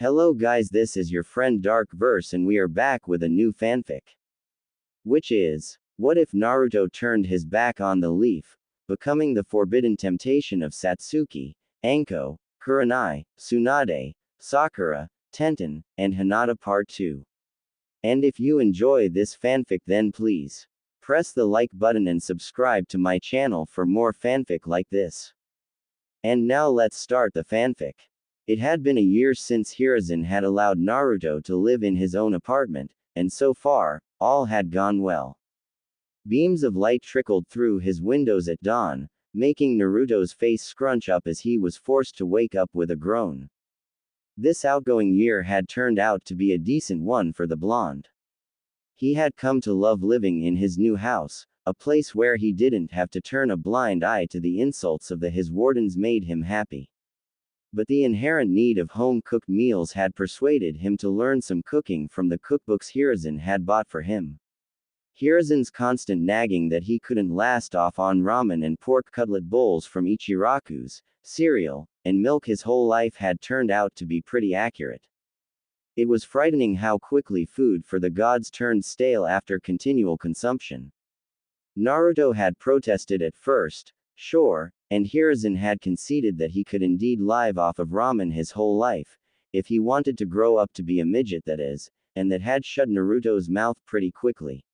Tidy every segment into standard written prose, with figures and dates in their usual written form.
Hello guys, this is your friend Dark Verse and we are back with a new fanfic. Which is, what if Naruto turned his back on the leaf, becoming the forbidden temptation of Satsuki, Anko, Kurenai, Tsunade, Sakura, Tenten, and Hinata Part 2. And if you enjoy this fanfic then please, press the like button and subscribe to my channel for more fanfic like this. And now let's start the fanfic. It had been a year since Hiruzen had allowed Naruto to live in his own apartment, and so far, all had gone well. Beams of light trickled through his windows at dawn, making Naruto's face scrunch up as he was forced to wake up with a groan. This outgoing year had turned out to be a decent one for the blonde. He had come to love living in his new house, a place where he didn't have to turn a blind eye to the insults of his wardens made him happy. But the inherent need of home-cooked meals had persuaded him to learn some cooking from the cookbooks Hiruzen had bought for him. Hiruzen's constant nagging that he couldn't last off on ramen and pork cutlet bowls from Ichiraku's, cereal, and milk his whole life had turned out to be pretty accurate. It was frightening how quickly food for the gods turned stale after continual consumption. Naruto had protested at first, sure, and Hiruzen had conceded that he could indeed live off of ramen his whole life, if he wanted to grow up to be a midget that is, and that had shut Naruto's mouth pretty quickly.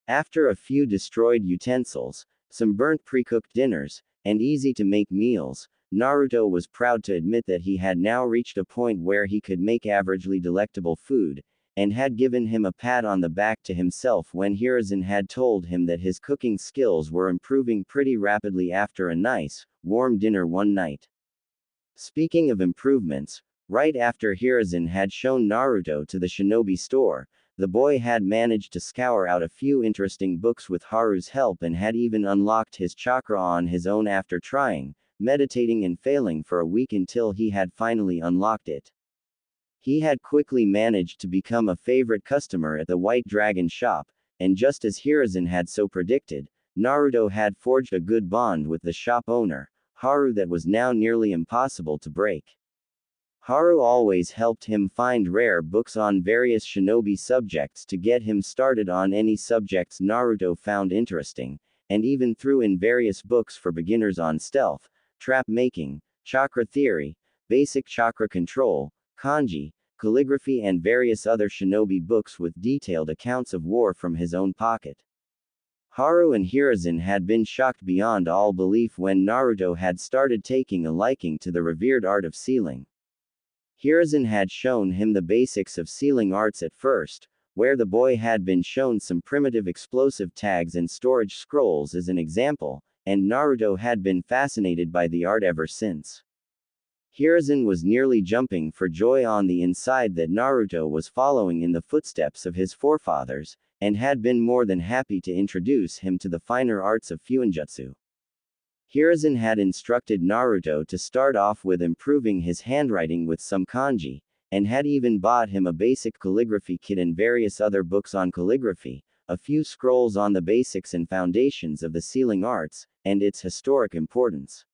After a few destroyed utensils, some burnt pre-cooked dinners, and easy-to-make meals, Naruto was proud to admit that he had now reached a point where he could make averagely delectable food, and had given him a pat on the back to himself when Hiruzen had told him that his cooking skills were improving pretty rapidly after a nice, warm dinner one night. Speaking of improvements, right after Hiruzen had shown Naruto to the shinobi store, the boy had managed to scour out a few interesting books with Haru's help and had even unlocked his chakra on his own after trying, meditating and failing for a week until he had finally unlocked it. He had quickly managed to become a favorite customer at the White Dragon shop, and just as Hiruzen had so predicted, Naruto had forged a good bond with the shop owner, Haru, that was now nearly impossible to break. Haru always helped him find rare books on various shinobi subjects to get him started on any subjects Naruto found interesting, and even threw in various books for beginners on stealth, trap making, chakra theory, basic chakra control, kanji, calligraphy and various other shinobi books with detailed accounts of war from his own pocket. Haru and Hiruzen had been shocked beyond all belief when Naruto had started taking a liking to the revered art of sealing. Hiruzen had shown him the basics of sealing arts at first, where the boy had been shown some primitive explosive tags and storage scrolls as an example, and Naruto had been fascinated by the art ever since. Hiruzen was nearly jumping for joy on the inside that Naruto was following in the footsteps of his forefathers, and had been more than happy to introduce him to the finer arts of Fuinjutsu. Hiruzen had instructed Naruto to start off with improving his handwriting with some kanji, and had even bought him a basic calligraphy kit and various other books on calligraphy, a few scrolls on the basics and foundations of the sealing arts, and its historic importance.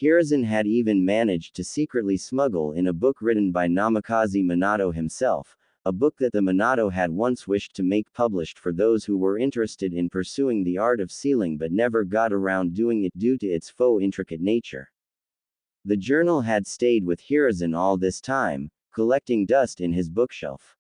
Hiruzen had even managed to secretly smuggle in a book written by Namikaze Minato himself, a book that the Minato had once wished to make published for those who were interested in pursuing the art of sealing but never got around doing it due to its faux intricate nature. The journal had stayed with Hiruzen all this time, collecting dust in his bookshelf.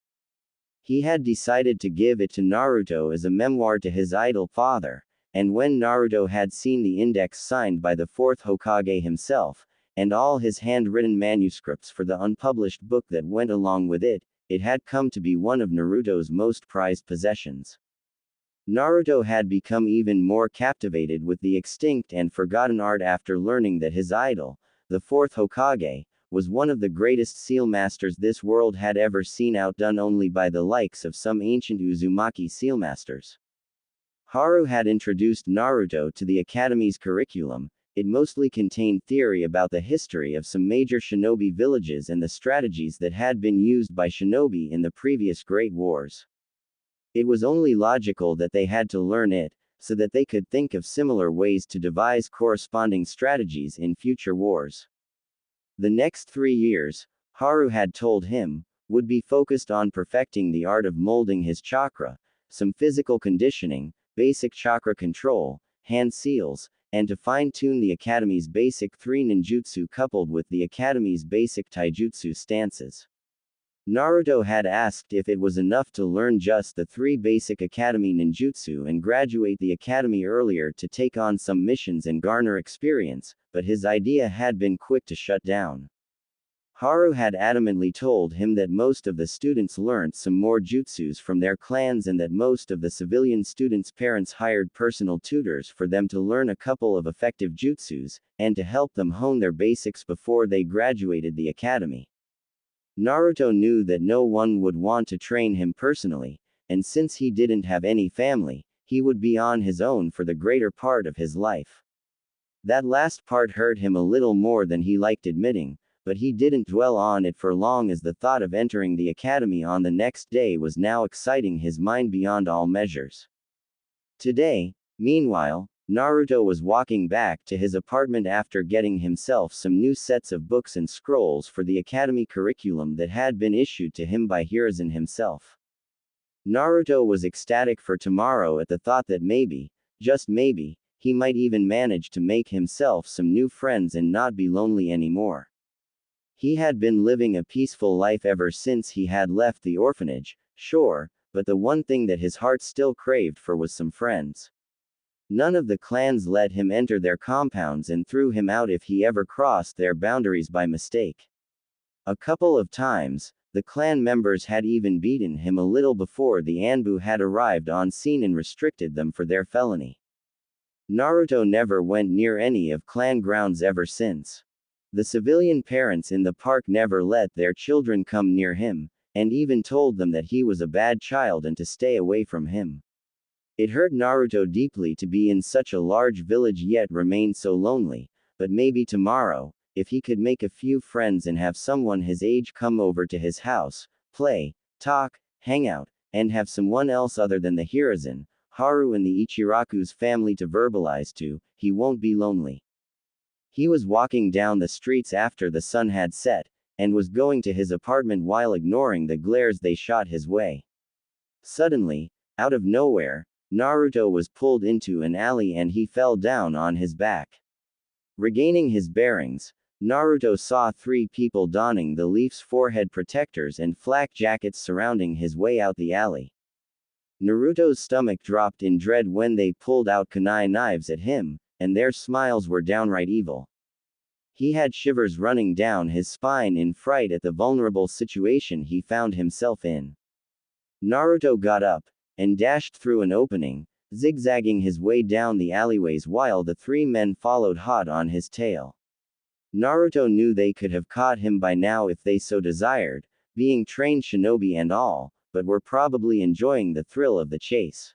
He had decided to give it to Naruto as a memoir to his idol father, and when Naruto had seen the index signed by the fourth Hokage himself, and all his handwritten manuscripts for the unpublished book that went along with it, it had come to be one of Naruto's most prized possessions. Naruto had become even more captivated with the extinct and forgotten art after learning that his idol, the fourth Hokage, was one of the greatest seal masters this world had ever seen, outdone only by the likes of some ancient Uzumaki seal masters. Haru had introduced Naruto to the Academy's curriculum. It mostly contained theory about the history of some major shinobi villages and the strategies that had been used by shinobi in the previous Great Wars. It was only logical that they had to learn it, so that they could think of similar ways to devise corresponding strategies in future wars. The next 3 years, Haru had told him, would be focused on perfecting the art of molding his chakra, some physical conditioning, basic chakra control, hand seals, and to fine-tune the Academy's basic 3 ninjutsu coupled with the Academy's basic taijutsu stances. Naruto had asked if it was enough to learn just the 3 basic Academy ninjutsu and graduate the Academy earlier to take on some missions and garner experience, but his idea had been quick to shut down. Haru had adamantly told him that most of the students learnt some more jutsus from their clans and that most of the civilian students' parents hired personal tutors for them to learn a couple of effective jutsus, and to help them hone their basics before they graduated the academy. Naruto knew that no one would want to train him personally, and since he didn't have any family, he would be on his own for the greater part of his life. That last part hurt him a little more than he liked admitting, but he didn't dwell on it for long as the thought of entering the academy on the next day was now exciting his mind beyond all measures. Today, meanwhile, Naruto was walking back to his apartment after getting himself some new sets of books and scrolls for the academy curriculum that had been issued to him by Hiruzen himself. Naruto was ecstatic for tomorrow at the thought that maybe, just maybe, he might even manage to make himself some new friends and not be lonely anymore. He had been living a peaceful life ever since he had left the orphanage, sure, but the one thing that his heart still craved for was some friends. None of the clans let him enter their compounds and threw him out if he ever crossed their boundaries by mistake. A couple of times, the clan members had even beaten him a little before the Anbu had arrived on scene and restricted them for their felony. Naruto never went near any of clan grounds ever since. The civilian parents in the park never let their children come near him, and even told them that he was a bad child and to stay away from him. It hurt Naruto deeply to be in such a large village yet remain so lonely, but maybe tomorrow, if he could make a few friends and have someone his age come over to his house, play, talk, hang out, and have someone else other than the Hiruzen, Haru and the Ichiraku's family to verbalize to, he won't be lonely. He was walking down the streets after the sun had set, and was going to his apartment while ignoring the glares they shot his way. Suddenly, out of nowhere, Naruto was pulled into an alley and he fell down on his back. Regaining his bearings, Naruto saw 3 people donning the Leaf's forehead protectors and flak jackets surrounding his way out the alley. Naruto's stomach dropped in dread when they pulled out kunai knives at him, and their smiles were downright evil. He had shivers running down his spine in fright at the vulnerable situation he found himself in. Naruto got up, and dashed through an opening, zigzagging his way down the alleyways while the 3 men followed hot on his tail. Naruto knew they could have caught him by now if they so desired, being trained shinobi and all, but were probably enjoying the thrill of the chase.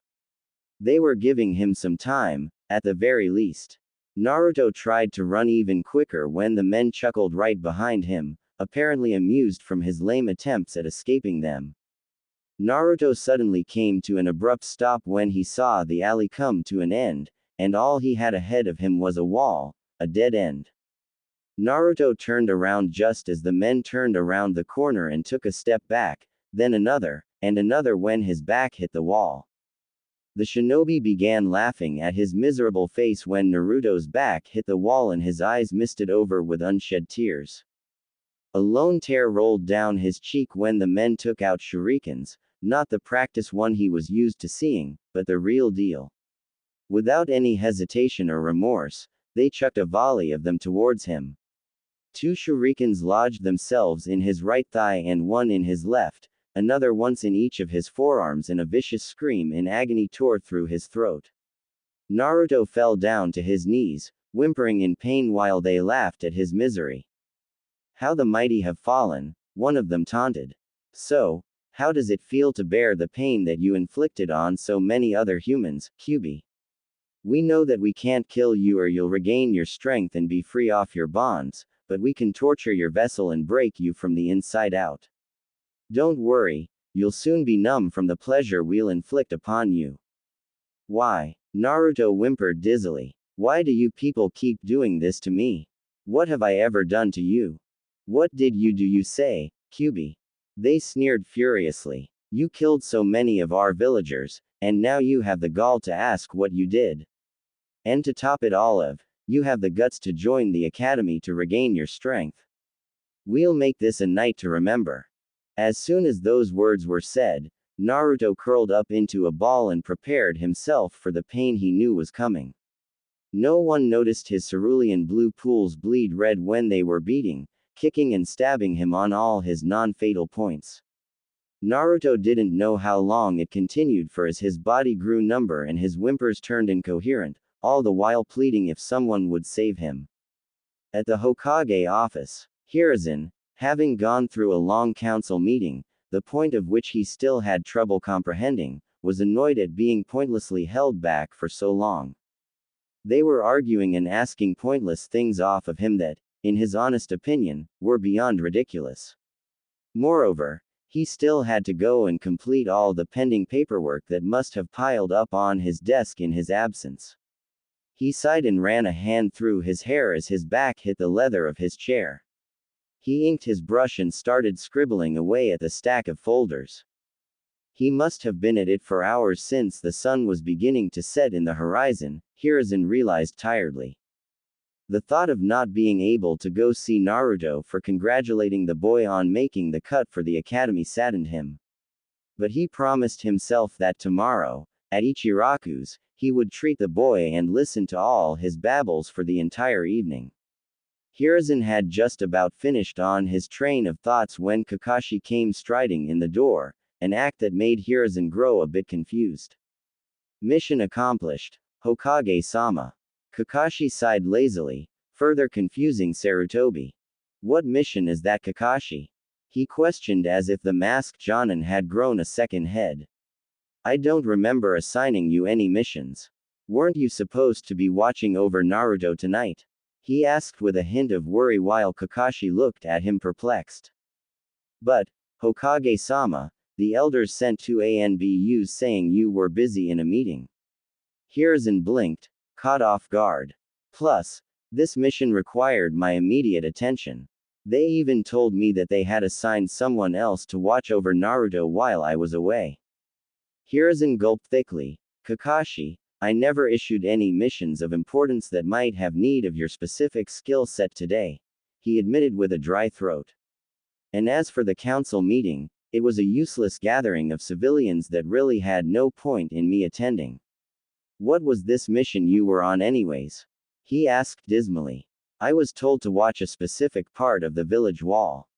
They were giving him some time, at the very least. Naruto tried to run even quicker when the men chuckled right behind him, apparently amused from his lame attempts at escaping them. Naruto suddenly came to an abrupt stop when he saw the alley come to an end, and all he had ahead of him was a wall, a dead end. Naruto turned around just as the men turned around the corner and took a step back, then another, and another when his back hit the wall. The shinobi began laughing at his miserable face when Naruto's back hit the wall and his eyes misted over with unshed tears. A lone tear rolled down his cheek when the men took out shurikens, not the practice one he was used to seeing, but the real deal. Without any hesitation or remorse, they chucked a volley of them towards him. 2 shurikens lodged themselves in his right thigh and one in his left, another once in each of his forearms, and a vicious scream in agony tore through his throat. Naruto fell down to his knees, whimpering in pain while they laughed at his misery. "How the mighty have fallen," one of them taunted. "So, how does it feel to bear the pain that you inflicted on so many other humans, Kyubi? We know that we can't kill you or you'll regain your strength and be free off your bonds, but we can torture your vessel and break you from the inside out. Don't worry, you'll soon be numb from the pleasure we'll inflict upon you." "Why?" Naruto whimpered dizzily. "Why do you people keep doing this to me? What have I ever done to you? What did you do, you say, Kyubi? They sneered furiously. You killed so many of our villagers, and now you have the gall to ask what you did. And to top it all of, you have the guts to join the academy to regain your strength. We'll make this a night to remember. As soon as those words were said, Naruto curled up into a ball and prepared himself for the pain he knew was coming. No one noticed his cerulean blue pools bleed red when they were beating, kicking and stabbing him on all his non-fatal points. Naruto didn't know how long it continued for as his body grew number and his whimpers turned incoherent, all the while pleading if someone would save him. At the Hokage office, Hiruzen, having gone through a long council meeting, the point of which he still had trouble comprehending, was annoyed at being pointlessly held back for so long. They were arguing and asking pointless things off of him that, in his honest opinion, were beyond ridiculous. Moreover, he still had to go and complete all the pending paperwork that must have piled up on his desk in his absence. He sighed and ran a hand through his hair as his back hit the leather of his chair. He inked his brush and started scribbling away at the stack of folders. He must have been at it for hours since the sun was beginning to set in the horizon, Hiruzen realized tiredly. The thought of not being able to go see Naruto for congratulating the boy on making the cut for the academy saddened him. But he promised himself that tomorrow, at Ichiraku's, he would treat the boy and listen to all his babbles for the entire evening. Hiruzen had just about finished on his train of thoughts when Kakashi came striding in the door, an act that made Hiruzen grow a bit confused. Mission accomplished, Hokage-sama. Kakashi sighed lazily, further confusing Sarutobi. What mission is that, Kakashi? He questioned as if the masked Jonin had grown a second head. I don't remember assigning you any missions. Weren't you supposed to be watching over Naruto tonight? He asked with a hint of worry while Kakashi looked at him perplexed. But, Hokage-sama, the elders sent 2 ANBUs saying you were busy in a meeting. Hiruzen blinked, caught off guard. Plus, this mission required my immediate attention. They even told me that they had assigned someone else to watch over Naruto while I was away. Hiruzen gulped thickly. Kakashi, I never issued any missions of importance that might have need of your specific skill set today, he admitted with a dry throat. And as for the council meeting, it was a useless gathering of civilians that really had no point in me attending. What was this mission you were on anyways? He asked dismally. I was told to watch a specific part of the village wall.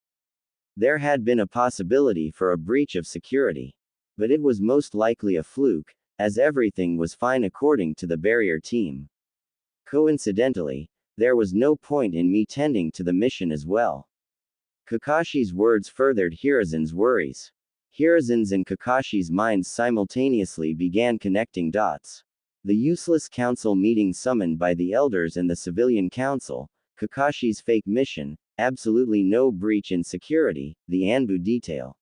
There had been a possibility for a breach of security. But it was most likely a fluke, as everything was fine according to the barrier team. Coincidentally, there was no point in me tending to the mission as well. Kakashi's words furthered Hiruzen's worries. Hiruzen's and Kakashi's minds simultaneously began connecting dots. The useless council meeting summoned by the elders and the civilian council, Kakashi's fake mission, absolutely no breach in security, the Anbu detail.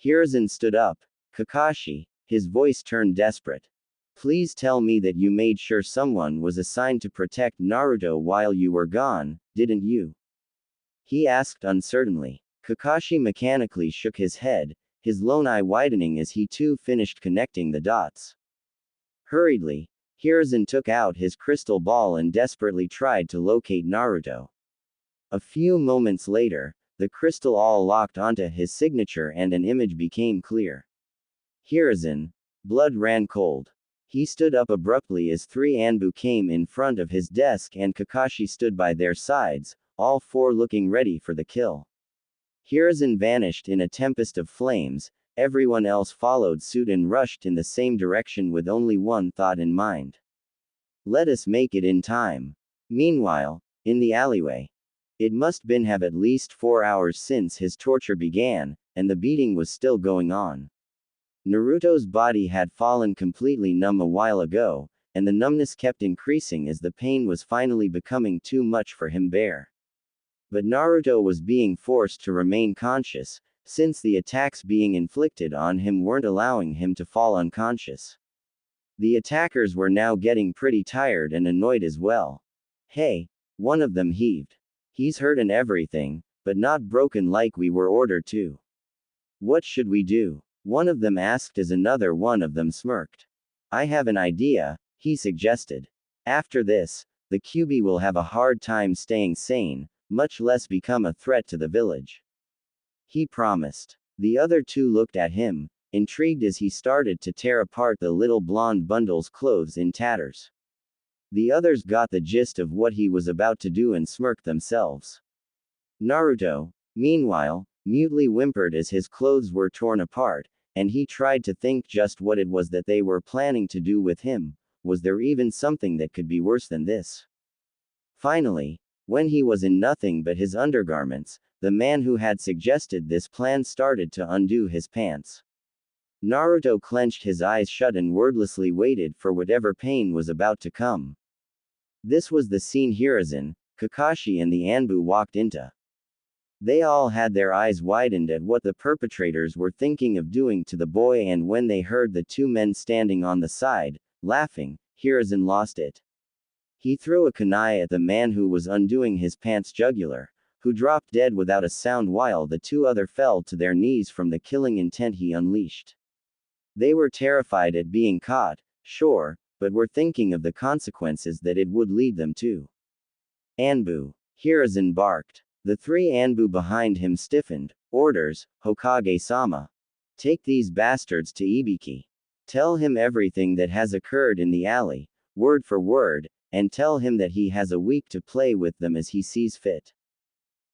Hiruzen stood up. Kakashi, his voice turned desperate. Please tell me that you made sure someone was assigned to protect Naruto while you were gone, didn't you? He asked uncertainly. Kakashi mechanically shook his head, his lone eye widening as he too finished connecting the dots. Hurriedly, Hiruzen took out his crystal ball and desperately tried to locate Naruto. A few moments later, the crystal all locked onto his signature and an image became clear. Hiruzen, blood ran cold. He stood up abruptly as 3 Anbu came in front of his desk and Kakashi stood by their sides, all 4 looking ready for the kill. Hiruzen vanished in a tempest of flames, everyone else followed suit and rushed in the same direction with only one thought in mind. Let us make it in time. Meanwhile, in the alleyway. It must been have at least 4 hours since his torture began, and the beating was still going on. Naruto's body had fallen completely numb a while ago, and the numbness kept increasing as the pain was finally becoming too much for him bear. But Naruto was being forced to remain conscious, since the attacks being inflicted on him weren't allowing him to fall unconscious. The attackers were now getting pretty tired and annoyed as well. Hey, one of them heaved. He's hurt and everything, but not broken like we were ordered to. What should we do? One of them asked as another one of them smirked. I have an idea, he suggested. After this, the QB will have a hard time staying sane, much less become a threat to the village. He promised. The other two looked at him, intrigued as he started to tear apart the little blonde bundle's clothes in tatters. The others got the gist of what he was about to do and smirked themselves. Naruto, meanwhile, mutely whimpered as his clothes were torn apart, and he tried to think just what it was that they were planning to do with him. Was there even something that could be worse than this? Finally, when he was in nothing but his undergarments, the man who had suggested this plan started to undo his pants. Naruto clenched his eyes shut and wordlessly waited for whatever pain was about to come. This was the scene Hiruzen, Kakashi and the Anbu walked into. They all had their eyes widened at what the perpetrators were thinking of doing to the boy, and when they heard the two men standing on the side, laughing, Hiruzen lost it. He threw a kunai at the man who was undoing his pants jugular, who dropped dead without a sound while the two other fell to their knees from the killing intent he unleashed. They were terrified at being caught, sure, but were thinking of the consequences that it would lead them to. Anbu. Hiruzen barked. The three Anbu behind him stiffened. Orders, Hokage-sama. Take these bastards to Ibiki. Tell him everything that has occurred in the alley, word for word, and tell him that he has a week to play with them as he sees fit.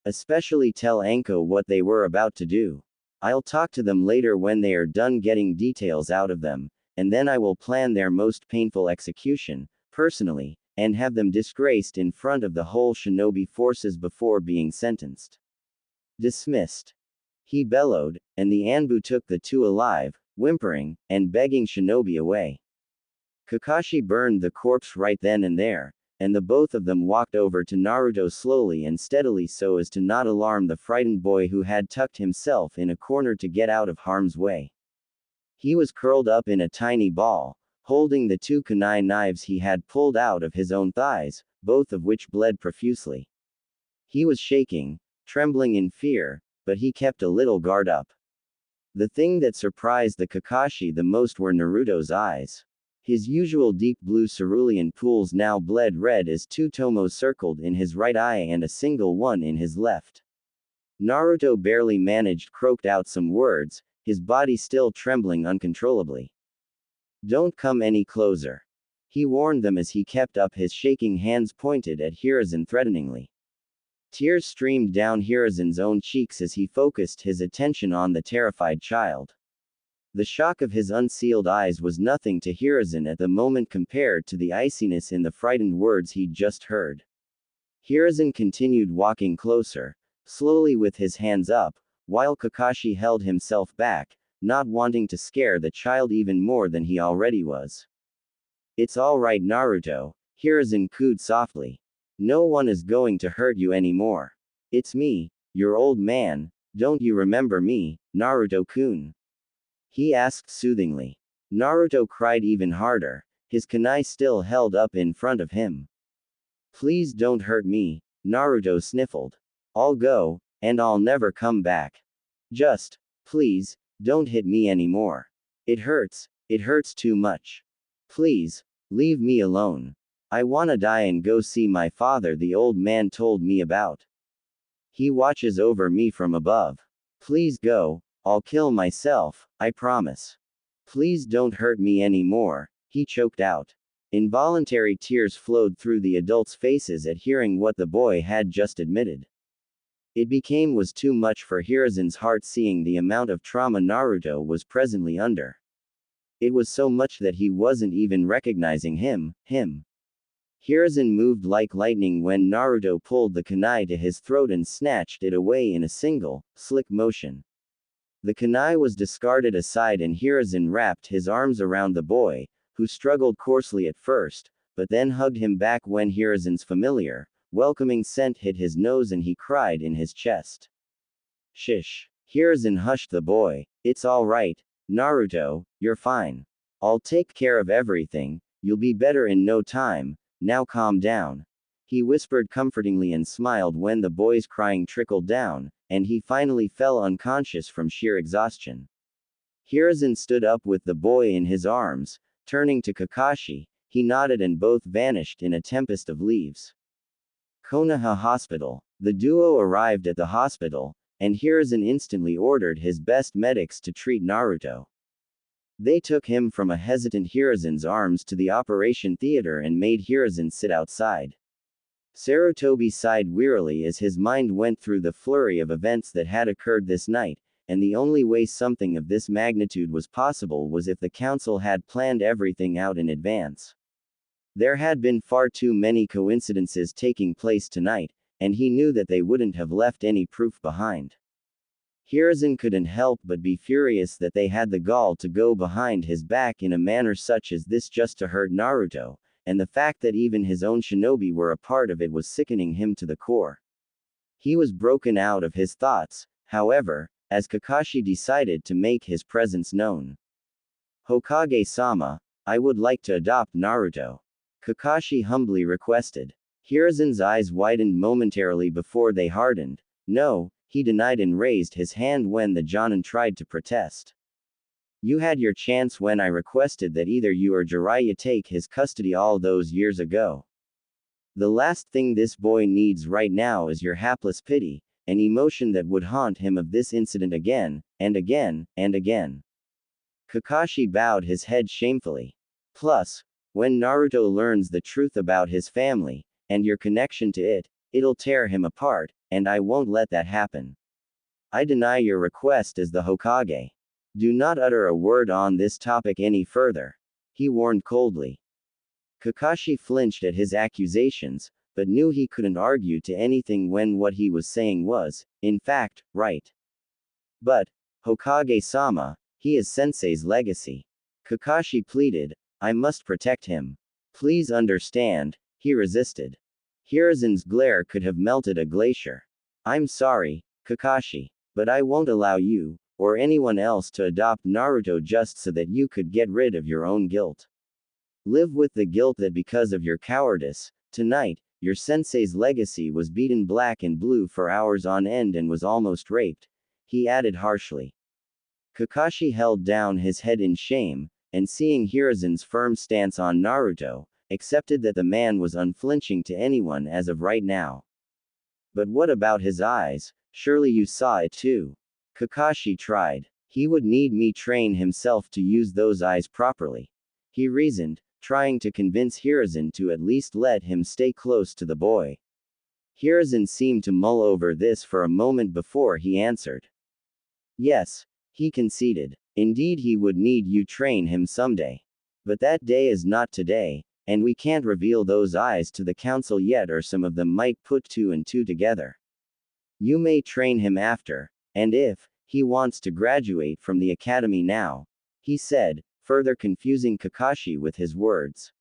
Especially tell Anko what they were about to do. I'll talk to them later when they are done getting details out of them, and then I will plan their most painful execution, personally, and have them disgraced in front of the whole shinobi forces before being sentenced. Dismissed. He bellowed, and the Anbu took the two alive, whimpering, and begging shinobi away. Kakashi burned the corpse right then and there, and the both of them walked over to Naruto slowly and steadily so as to not alarm the frightened boy who had tucked himself in a corner to get out of harm's way. He was curled up in a tiny ball, holding the two kunai knives he had pulled out of his own thighs, both of which bled profusely. He was shaking, trembling in fear, but he kept a little guard up. The thing that surprised the Kakashi the most were Naruto's eyes. His usual deep blue cerulean pools now bled red as two tomos circled in his right eye and a single one in his left. Naruto barely managed croaked out some words, his body still trembling uncontrollably. Don't come any closer. He warned them as he kept up his shaking hands pointed at Hiruzen threateningly. Tears streamed down Hiruzen's own cheeks as he focused his attention on the terrified child. The shock of his unsealed eyes was nothing to Hiruzen at the moment compared to the iciness in the frightened words he'd just heard. Hiruzen continued walking closer, slowly with his hands up, while Kakashi held himself back, not wanting to scare the child even more than he already was. It's all right, Naruto, Hiruzen cooed softly. No one is going to hurt you anymore. It's me, your old man, don't you remember me, Naruto-kun? He asked soothingly. Naruto cried even harder, his kunai still held up in front of him. Please don't hurt me, Naruto sniffled. I'll go, and I'll never come back. Just, please, don't hit me anymore. It hurts too much. Please, leave me alone. I wanna die and go see my father the old man told me about. He watches over me from above. Please go, I'll kill myself, I promise. Please don't hurt me anymore, he choked out. Involuntary tears flowed through the adults' faces at hearing what the boy had just admitted. It was too much for Hiruzen's heart seeing the amount of trauma Naruto was presently under. It was so much that he wasn't even recognizing him. Hiruzen moved like lightning when Naruto pulled the kunai to his throat and snatched it away in a single, slick motion. The kunai was discarded aside and Hiruzen wrapped his arms around the boy, who struggled coarsely at first, but then hugged him back when Hiruzen's familiar, welcoming scent hit his nose and he cried in his chest. Shish. Hiruzen hushed the boy. It's all right, Naruto, you're fine. I'll take care of everything, you'll be better in no time, now calm down. He whispered comfortingly and smiled when the boy's crying trickled down, and he finally fell unconscious from sheer exhaustion. Hiruzen stood up with the boy in his arms. Turning to Kakashi, he nodded and both vanished in a tempest of leaves. Konoha Hospital. The duo arrived at the hospital, and Hiruzen instantly ordered his best medics to treat Naruto. They took him from a hesitant Hiruzen's arms to the operation theater and made Hiruzen sit outside. Sarutobi sighed wearily as his mind went through the flurry of events that had occurred this night, and the only way something of this magnitude was possible was if the council had planned everything out in advance. There had been far too many coincidences taking place tonight, and he knew that they wouldn't have left any proof behind. Hiruzen couldn't help but be furious that they had the gall to go behind his back in a manner such as this just to hurt Naruto, and the fact that even his own shinobi were a part of it was sickening him to the core. He was broken out of his thoughts, however, as Kakashi decided to make his presence known. Hokage-sama, I would like to adopt Naruto. Kakashi humbly requested. Hiruzen's eyes widened momentarily before they hardened. No, he denied and raised his hand when the Jonin tried to protest. You had your chance when I requested that either you or Jiraiya take his custody all those years ago. The last thing this boy needs right now is your hapless pity, an emotion that would haunt him of this incident again, and again, and again. Kakashi bowed his head shamefully. Plus, when Naruto learns the truth about his family, and your connection to it, it'll tear him apart, and I won't let that happen. I deny your request as the Hokage. Do not utter a word on this topic any further, he warned coldly. Kakashi flinched at his accusations, but knew he couldn't argue to anything when what he was saying was, in fact, right. But, Hokage-sama, he is Sensei's legacy. Kakashi pleaded, I must protect him. Please understand, he resisted. Hiruzen's glare could have melted a glacier. I'm sorry, Kakashi, but I won't allow you, or anyone else to adopt Naruto just so that you could get rid of your own guilt. Live with the guilt that because of your cowardice, tonight, your sensei's legacy was beaten black and blue for hours on end and was almost raped, he added harshly. Kakashi held down his head in shame, and seeing Hiruzen's firm stance on Naruto, accepted that the man was unflinching to anyone as of right now. But what about his eyes? Surely you saw it too. Kakashi tried. He would need me train himself to use those eyes properly. He reasoned, trying to convince Hiruzen to at least let him stay close to the boy. Hiruzen seemed to mull over this for a moment before he answered. Yes, he conceded. Indeed he would need you train him someday. But that day is not today, and we can't reveal those eyes to the council yet or some of them might put two and two together. You may train him after, and if he wants to graduate from the academy now, he said, further confusing Kakashi with his words.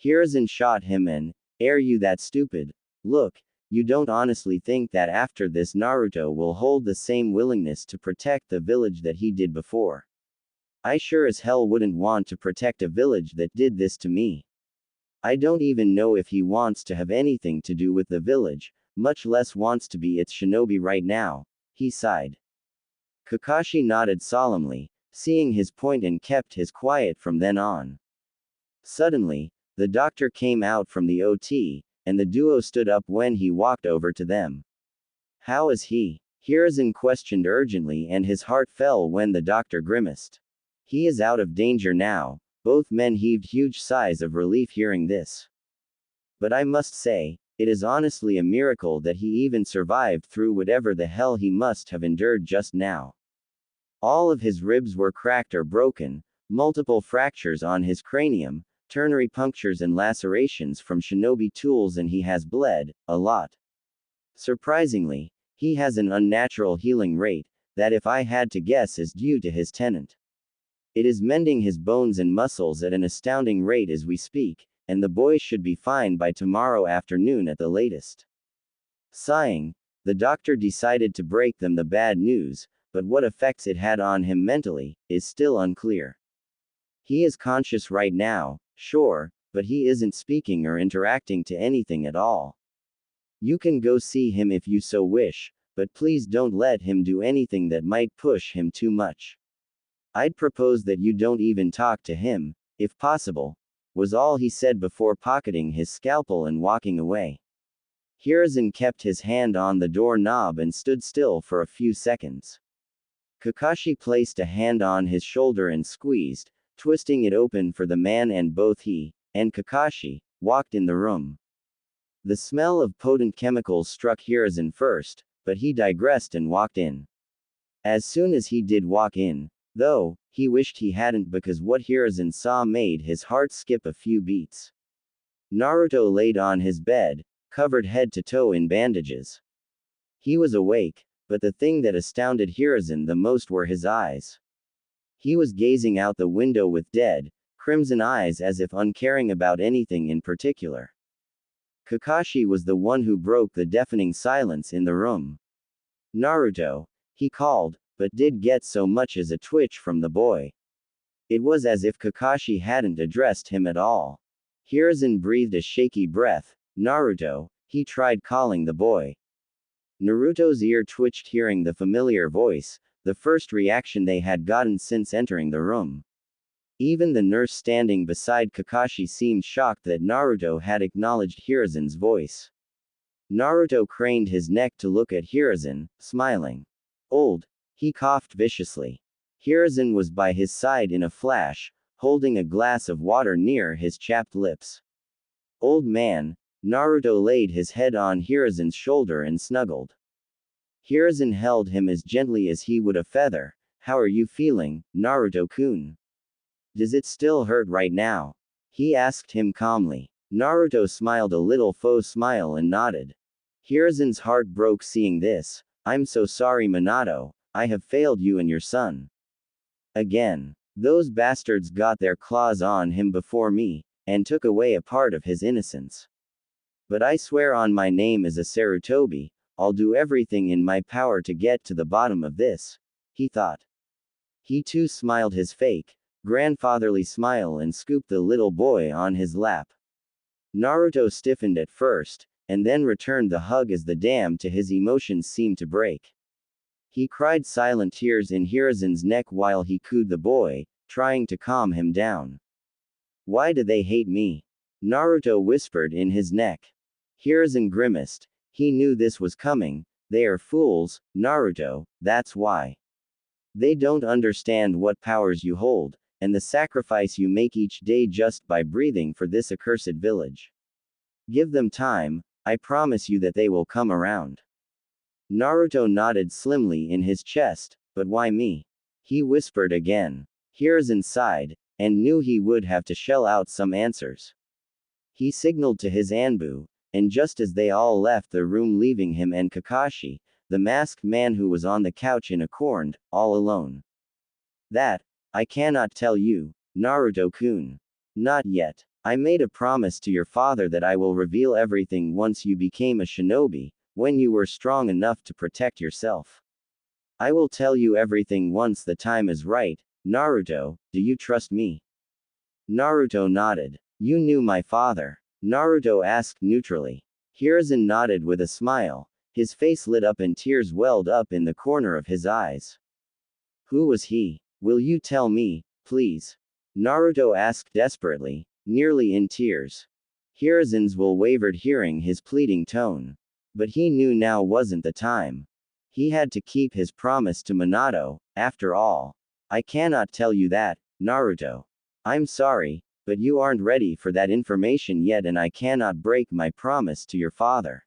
Hiruzen shot him an, are you that stupid? Look, you don't honestly think that after this Naruto will hold the same willingness to protect the village that he did before. I sure as hell wouldn't want to protect a village that did this to me. I don't even know if he wants to have anything to do with the village, much less wants to be its shinobi right now, he sighed. Kakashi nodded solemnly, seeing his point and kept his quiet from then on. Suddenly, the doctor came out from the OT, and the duo stood up when he walked over to them. How is he? Hiruzen questioned urgently and his heart fell when the doctor grimaced. He is out of danger now. Both men heaved huge sighs of relief hearing this. But I must say, it is honestly a miracle that he even survived through whatever the hell he must have endured just now. All of his ribs were cracked or broken, multiple fractures on his cranium, ternary punctures and lacerations from shinobi tools, and he has bled a lot. Surprisingly, he has an unnatural healing rate, that if I had to guess is due to his tenant. It is mending his bones and muscles at an astounding rate as we speak, and the boy should be fine by tomorrow afternoon at the latest. Sighing, the doctor decided to break them the bad news, but what effects it had on him mentally is still unclear. He is conscious right now, sure, but he isn't speaking or interacting to anything at all. You can go see him if you so wish, but please don't let him do anything that might push him too much. I'd propose that you don't even talk to him, if possible, was all he said before pocketing his scalpel and walking away. Hiruzen kept his hand on the door knob and stood still for a few seconds. Kakashi placed a hand on his shoulder and squeezed, twisting it open for the man, and both he and Kakashi walked in the room. The smell of potent chemicals struck Hiruzen first, but he digressed and walked in. As soon as he did walk in, though, he wished he hadn't, because what Hiruzen saw made his heart skip a few beats. Naruto laid on his bed, covered head to toe in bandages. He was awake, but the thing that astounded Hiruzen the most were his eyes. He was gazing out the window with dead, crimson eyes, as if uncaring about anything in particular. Kakashi was the one who broke the deafening silence in the room. "Naruto," he called, but did get so much as a twitch from the boy. It was as if Kakashi hadn't addressed him at all. Hiruzen breathed a shaky breath. "Naruto," he tried calling the boy. Naruto's ear twitched hearing the familiar voice, the first reaction they had gotten since entering the room. Even the nurse standing beside Kakashi seemed shocked that Naruto had acknowledged Hiruzen's voice. Naruto craned his neck to look at Hiruzen, smiling. "Old," he coughed viciously. Hiruzen was by his side in a flash, holding a glass of water near his chapped lips. "Old man." Naruto laid his head on Hiruzen's shoulder and snuggled. Hiruzen held him as gently as he would a feather. "How are you feeling, Naruto-kun? Does it still hurt right now?" he asked him calmly. Naruto smiled a little faux smile and nodded. Hiruzen's heart broke seeing this. "I'm so sorry, Minato. I have failed you and your son. Again. Those bastards got their claws on him before me, and took away a part of his innocence. But I swear on my name as a Sarutobi, I'll do everything in my power to get to the bottom of this," he thought. He too smiled his fake, grandfatherly smile and scooped the little boy on his lap. Naruto stiffened at first, and then returned the hug as the dam to his emotions seemed to break. He cried silent tears in Hiruzen's neck while he cooed the boy, trying to calm him down. "Why do they hate me?" Naruto whispered in his neck. Hiruzen grimaced. He knew this was coming. "They are fools, Naruto, that's why. They don't understand what powers you hold, and the sacrifice you make each day just by breathing for this accursed village. Give them time, I promise you that they will come around." Naruto nodded slimly in his chest. "But why me?" he whispered again. Hiruzen sighed, and knew he would have to shell out some answers. He signaled to his Anbu, and just as they all left the room, leaving him and Kakashi, the masked man who was on the couch in a corner, all alone. "That, I cannot tell you, Naruto-kun. Not yet. I made a promise to your father that I will reveal everything once you became a shinobi, when you were strong enough to protect yourself. I will tell you everything once the time is right. Naruto, do you trust me?" Naruto nodded. "You knew my father?" Naruto asked neutrally. Hiruzen nodded with a smile. His face lit up and tears welled up in the corner of his eyes. "Who was he? Will you tell me, please?" Naruto asked desperately, nearly in tears. Hiruzen's will wavered hearing his pleading tone. But he knew now wasn't the time. He had to keep his promise to Minato, after all. "I cannot tell you that, Naruto. I'm sorry, but you aren't ready for that information yet, and I cannot break my promise to your father.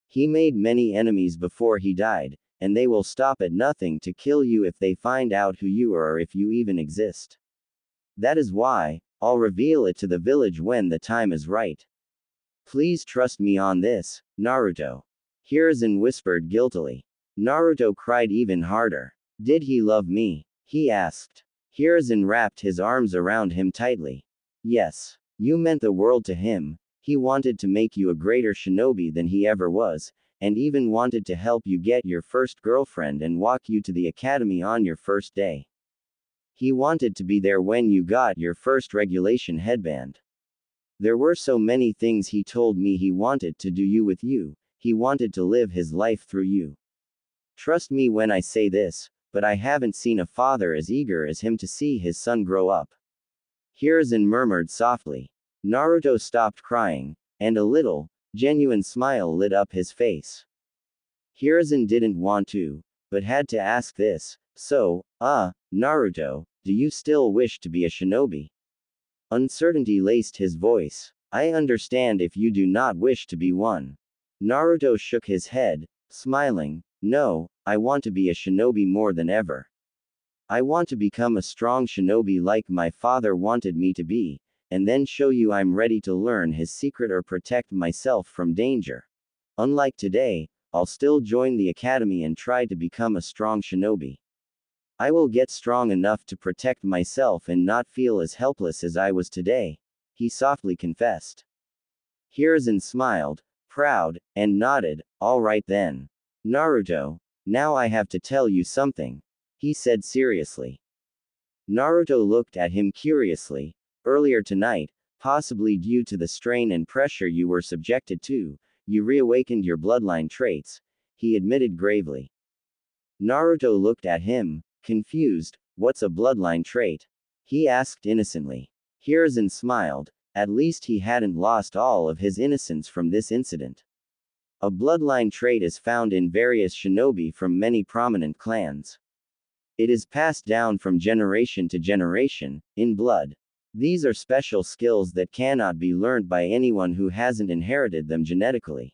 He made many enemies before he died, and they will stop at nothing to kill you if they find out who you are or if you even exist. That is why, I'll reveal it to the village when the time is right. Please trust me on this, Naruto." Hiruzen whispered guiltily. Naruto cried even harder. "Did he love me?" he asked. Hiruzen wrapped his arms around him tightly. "Yes. You meant the world to him. He wanted to make you a greater shinobi than he ever was, and even wanted to help you get your first girlfriend and walk you to the academy on your first day. He wanted to be there when you got your first regulation headband. There were so many things he told me he wanted to do you with you, he wanted to live his life through you. Trust me when I say this, but I haven't seen a father as eager as him to see his son grow up. Hiruzen murmured softly. Naruto stopped crying, and a little, genuine smile lit up his face. Hiruzen didn't want to, but had to ask this, so, Naruto, do you still wish to be a shinobi? Uncertainty laced his voice. I understand if you do not wish to be one. Naruto shook his head, smiling. No, I want to be a shinobi more than ever. I want to become a strong shinobi like my father wanted me to be, and then show you I'm ready to learn his secret or protect myself from danger. Unlike today, I'll still join the academy and try to become a strong shinobi. I will get strong enough to protect myself and not feel as helpless as I was today, he softly confessed. Hiruzen smiled, proud, and nodded. All right then. Naruto, now I have to tell you something, he said seriously. Naruto looked at him curiously. Earlier tonight, possibly due to the strain and pressure you were subjected to, you reawakened your bloodline traits, he admitted gravely. Naruto looked at him, confused. What's a bloodline trait? He asked innocently. Hiruzen smiled. At least he hadn't lost all of his innocence from this incident. A bloodline trait is found in various shinobi from many prominent clans. It is passed down from generation to generation, in blood. These are special skills that cannot be learned by anyone who hasn't inherited them genetically.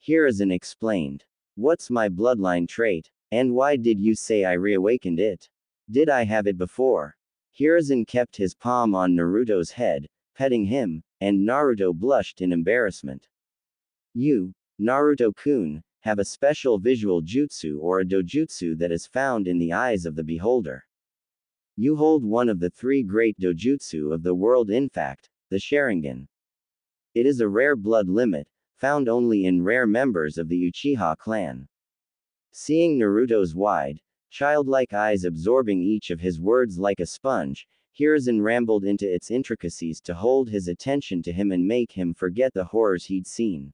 Hiruzen explained. What's my bloodline trait? And why did you say I reawakened it? Did I have it before? Hiruzen kept his palm on Naruto's head, petting him, and Naruto blushed in embarrassment. You, Naruto-kun, have a special visual jutsu or a dojutsu that is found in the eyes of the beholder. You hold one of the 3 great dojutsu of the world, in fact, the Sharingan. It is a rare blood limit, found only in rare members of the Uchiha clan. Seeing Naruto's wide, childlike eyes absorbing each of his words like a sponge, Hiruzen rambled into its intricacies to hold his attention to him and make him forget the horrors he'd seen.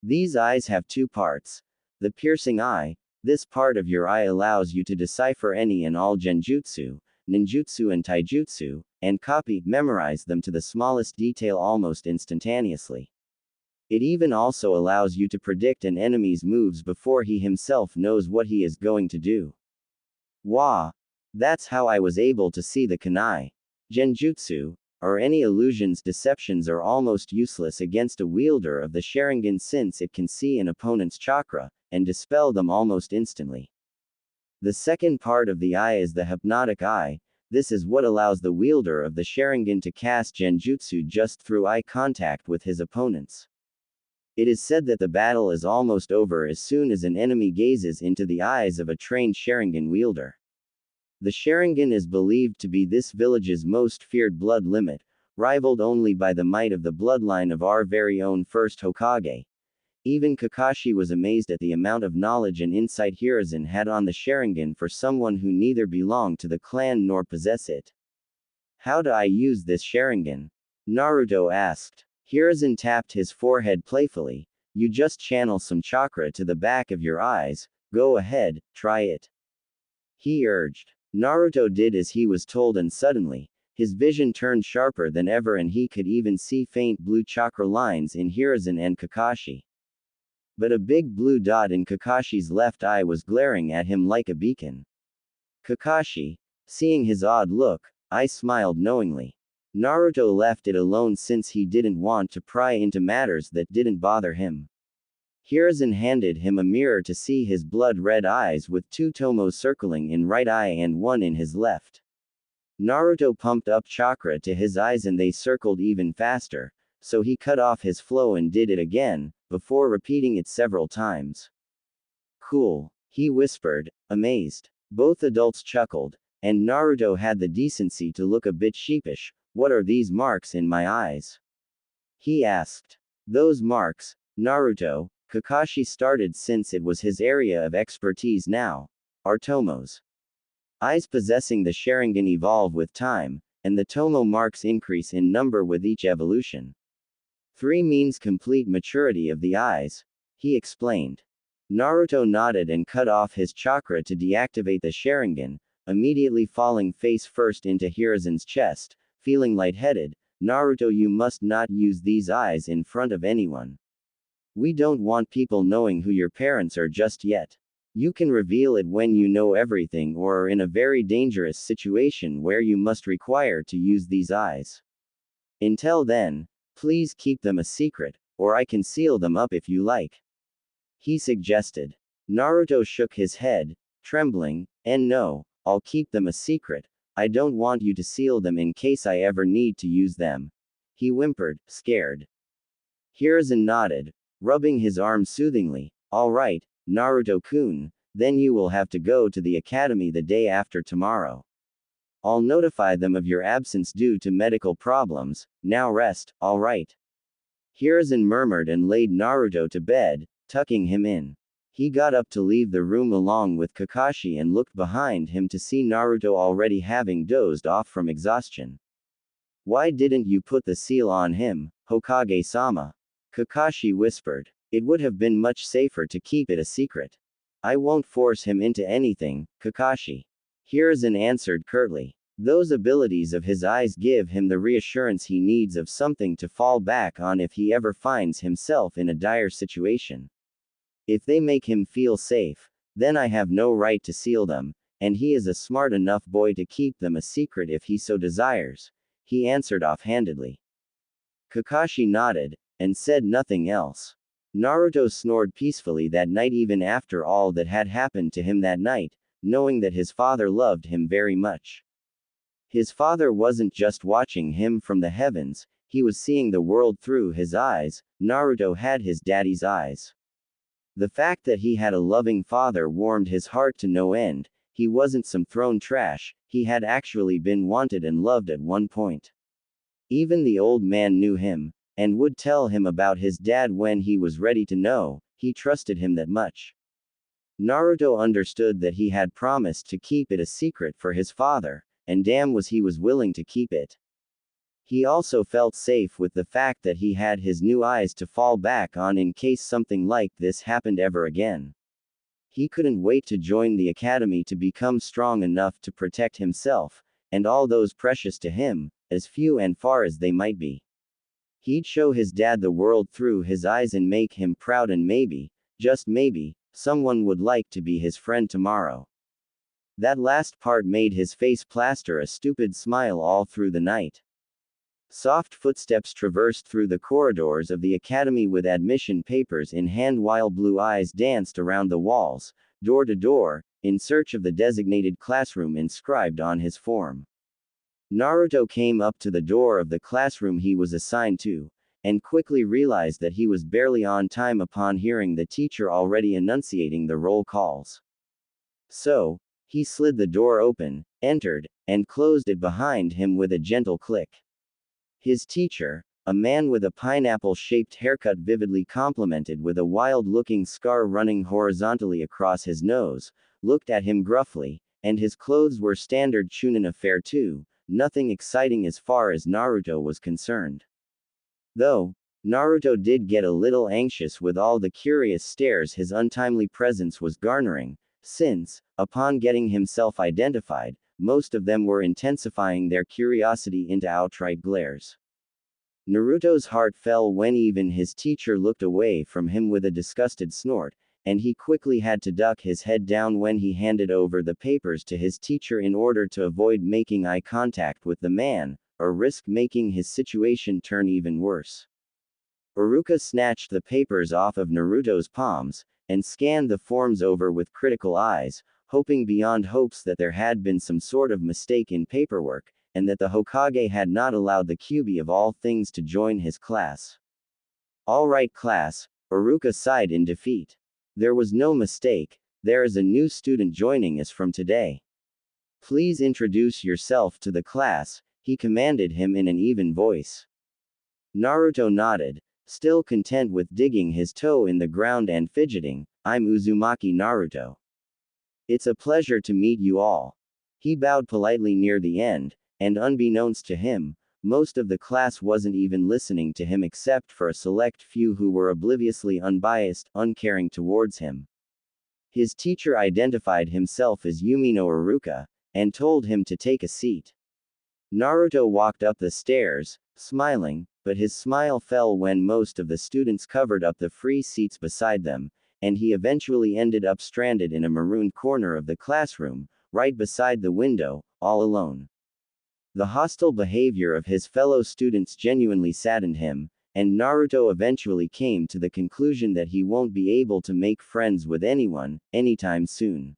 These eyes have 2 parts. The piercing eye, this part of your eye allows you to decipher any and all genjutsu, ninjutsu and taijutsu, and memorize them to the smallest detail almost instantaneously. It even also allows you to predict an enemy's moves before he himself knows what he is going to do. Wah! That's how I was able to see the kunai. Genjutsu, or any illusions. Deceptions are almost useless against a wielder of the Sharingan since it can see an opponent's chakra, and dispel them almost instantly. The second part of the eye is the hypnotic eye. This is what allows the wielder of the Sharingan to cast genjutsu just through eye contact with his opponents. It is said that the battle is almost over as soon as an enemy gazes into the eyes of a trained Sharingan wielder. The Sharingan is believed to be this village's most feared blood limit, rivaled only by the might of the bloodline of our very own first Hokage. Even Kakashi was amazed at the amount of knowledge and insight Hiruzen had on the Sharingan for someone who neither belonged to the clan nor possessed it. How do I use this Sharingan? Naruto asked. Hiruzen tapped his forehead playfully. You just channel some chakra to the back of your eyes. Go ahead, try it. He urged. Naruto did as he was told, and suddenly, his vision turned sharper than ever and he could even see faint blue chakra lines in Hiruzen and Kakashi. But a big blue dot in Kakashi's left eye was glaring at him like a beacon. Kakashi, seeing his odd look, I smiled knowingly. Naruto left it alone since he didn't want to pry into matters that didn't bother him. Hiruzen handed him a mirror to see his blood-red eyes with 2 tomos circling in right eye and 1 in his left. Naruto pumped up chakra to his eyes and they circled even faster, so he cut off his flow and did it again, before repeating it several times. Cool, he whispered, amazed. Both adults chuckled, and Naruto had the decency to look a bit sheepish. What are these marks in my eyes? He asked. Those marks, Naruto, Kakashi started since it was his area of expertise now, are tomos. Eyes possessing the Sharingan evolve with time, and the tomo marks increase in number with each evolution. 3 means complete maturity of the eyes, he explained. Naruto nodded and cut off his chakra to deactivate the Sharingan, immediately falling face first into Hiruzen's chest. Feeling lightheaded, Naruto, you must not use these eyes in front of anyone. We don't want people knowing who your parents are just yet. You can reveal it when you know everything or are in a very dangerous situation where you must require to use these eyes. Until then, please keep them a secret, or I can seal them up if you like, he suggested. Naruto shook his head, trembling, and no, I'll keep them a secret. I don't want you to seal them in case I ever need to use them, he whimpered, scared. Hiruzen nodded, rubbing his arm soothingly. All right, Naruto-kun, then you will have to go to the academy the day after tomorrow. I'll notify them of your absence due to medical problems. Now rest, all right? Hiruzen murmured and laid Naruto to bed, tucking him in. He got up to leave the room along with Kakashi and looked behind him to see Naruto already having dozed off from exhaustion. Why didn't you put the seal on him, Hokage-sama? Kakashi whispered. It would have been much safer to keep it a secret. I won't force him into anything, Kakashi. Hiruzen answered curtly. Those abilities of his eyes give him the reassurance he needs of something to fall back on if he ever finds himself in a dire situation. If they make him feel safe, then I have no right to seal them, and he is a smart enough boy to keep them a secret if he so desires, he answered offhandedly. Kakashi nodded, and said nothing else. Naruto snored peacefully that night even after all that had happened to him that night, knowing that his father loved him very much. His father wasn't just watching him from the heavens, he was seeing the world through his eyes. Naruto had his daddy's eyes. The fact that he had a loving father warmed his heart to no end. He wasn't some thrown trash, he had actually been wanted and loved at one point. Even the old man knew him, and would tell him about his dad when he was ready to know. He trusted him that much. Naruto understood that he had promised to keep it a secret for his father, and damn was he was willing to keep it. He also felt safe with the fact that he had his new eyes to fall back on in case something like this happened ever again. He couldn't wait to join the academy to become strong enough to protect himself, and all those precious to him, as few and far as they might be. He'd show his dad the world through his eyes and make him proud, and maybe, just maybe, someone would like to be his friend tomorrow. That last part made his face plaster a stupid smile all through the night. Soft footsteps traversed through the corridors of the academy with admission papers in hand while blue eyes danced around the walls, door to door, in search of the designated classroom inscribed on his form. Naruto came up to the door of the classroom he was assigned to, and quickly realized that he was barely on time upon hearing the teacher already enunciating the roll calls. So, he slid the door open, entered, and closed it behind him with a gentle click. His teacher, a man with a pineapple-shaped haircut vividly complemented with a wild-looking scar running horizontally across his nose, looked at him gruffly, and his clothes were standard Chunin affair too, nothing exciting as far as Naruto was concerned. Though, Naruto did get a little anxious with all the curious stares his untimely presence was garnering, since, upon getting himself identified, most of them were intensifying their curiosity into outright glares. Naruto's heart fell when even his teacher looked away from him with a disgusted snort, and he quickly had to duck his head down when he handed over the papers to his teacher in order to avoid making eye contact with the man, or risk making his situation turn even worse. Iruka snatched the papers off of Naruto's palms, and scanned the forms over with critical eyes, hoping beyond hopes that there had been some sort of mistake in paperwork, and that the Hokage had not allowed the Kyuubi of all things to join his class. All right, class, Iruka sighed in defeat. There was no mistake, there is a new student joining us from today. Please introduce yourself to the class, he commanded him in an even voice. Naruto nodded, still content with digging his toe in the ground and fidgeting. I'm Uzumaki Naruto. It's a pleasure to meet you all. He bowed politely near the end, and unbeknownst to him, most of the class wasn't even listening to him except for a select few who were obliviously unbiased, uncaring towards him. His teacher identified himself as Yumino Iruka, and told him to take a seat. Naruto walked up the stairs, smiling, but his smile fell when most of the students covered up the free seats beside them, and he eventually ended up stranded in a marooned corner of the classroom, right beside the window, all alone. The hostile behavior of his fellow students genuinely saddened him, and Naruto eventually came to the conclusion that he won't be able to make friends with anyone, anytime soon.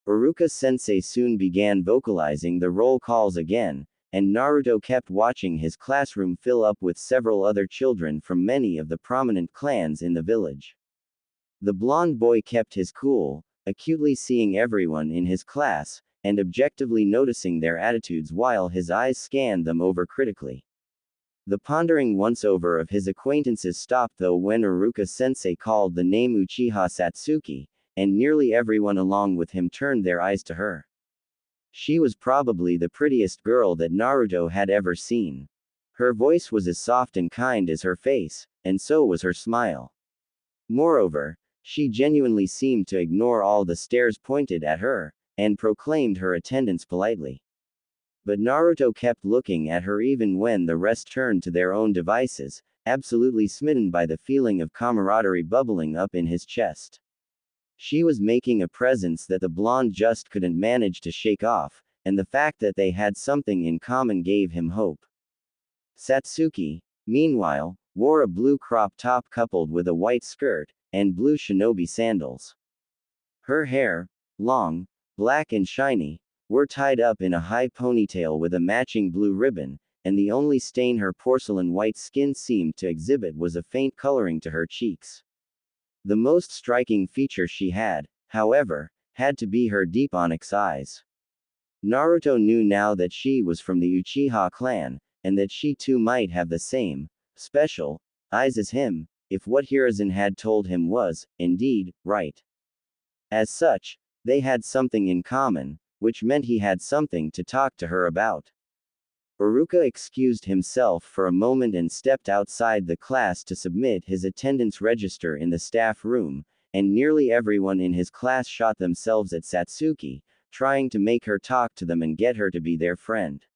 Iruka-sensei soon began vocalizing the roll calls again, and Naruto kept watching his classroom fill up with several other children from many of the prominent clans in the village. The blonde boy kept his cool, acutely seeing everyone in his class, and objectively noticing their attitudes while his eyes scanned them over critically. The pondering once-over of his acquaintances stopped though when Iruka-sensei called the name Uchiha Satsuki, and nearly everyone along with him turned their eyes to her. She was probably the prettiest girl that Naruto had ever seen. Her voice was as soft and kind as her face, and so was her smile. Moreover, she genuinely seemed to ignore all the stares pointed at her, and proclaimed her attendance politely. But Naruto kept looking at her even when the rest turned to their own devices, absolutely smitten by the feeling of camaraderie bubbling up in his chest. She was making a presence that the blonde just couldn't manage to shake off, and the fact that they had something in common gave him hope. Satsuki, meanwhile, wore a blue crop top coupled with a white skirt, and blue shinobi sandals. Her hair, long, black and shiny, were tied up in a high ponytail with a matching blue ribbon, and the only stain her porcelain white skin seemed to exhibit was a faint coloring to her cheeks. The most striking feature she had, however, had to be her deep onyx eyes. Naruto knew now that she was from the Uchiha clan, and that she too might have the same, special, eyes as him, if what Hiruzen had told him was, indeed, right. As such, they had something in common, which meant he had something to talk to her about. Iruka excused himself for a moment and stepped outside the class to submit his attendance register in the staff room, and nearly everyone in his class shot themselves at Satsuki, trying to make her talk to them and get her to be their friend.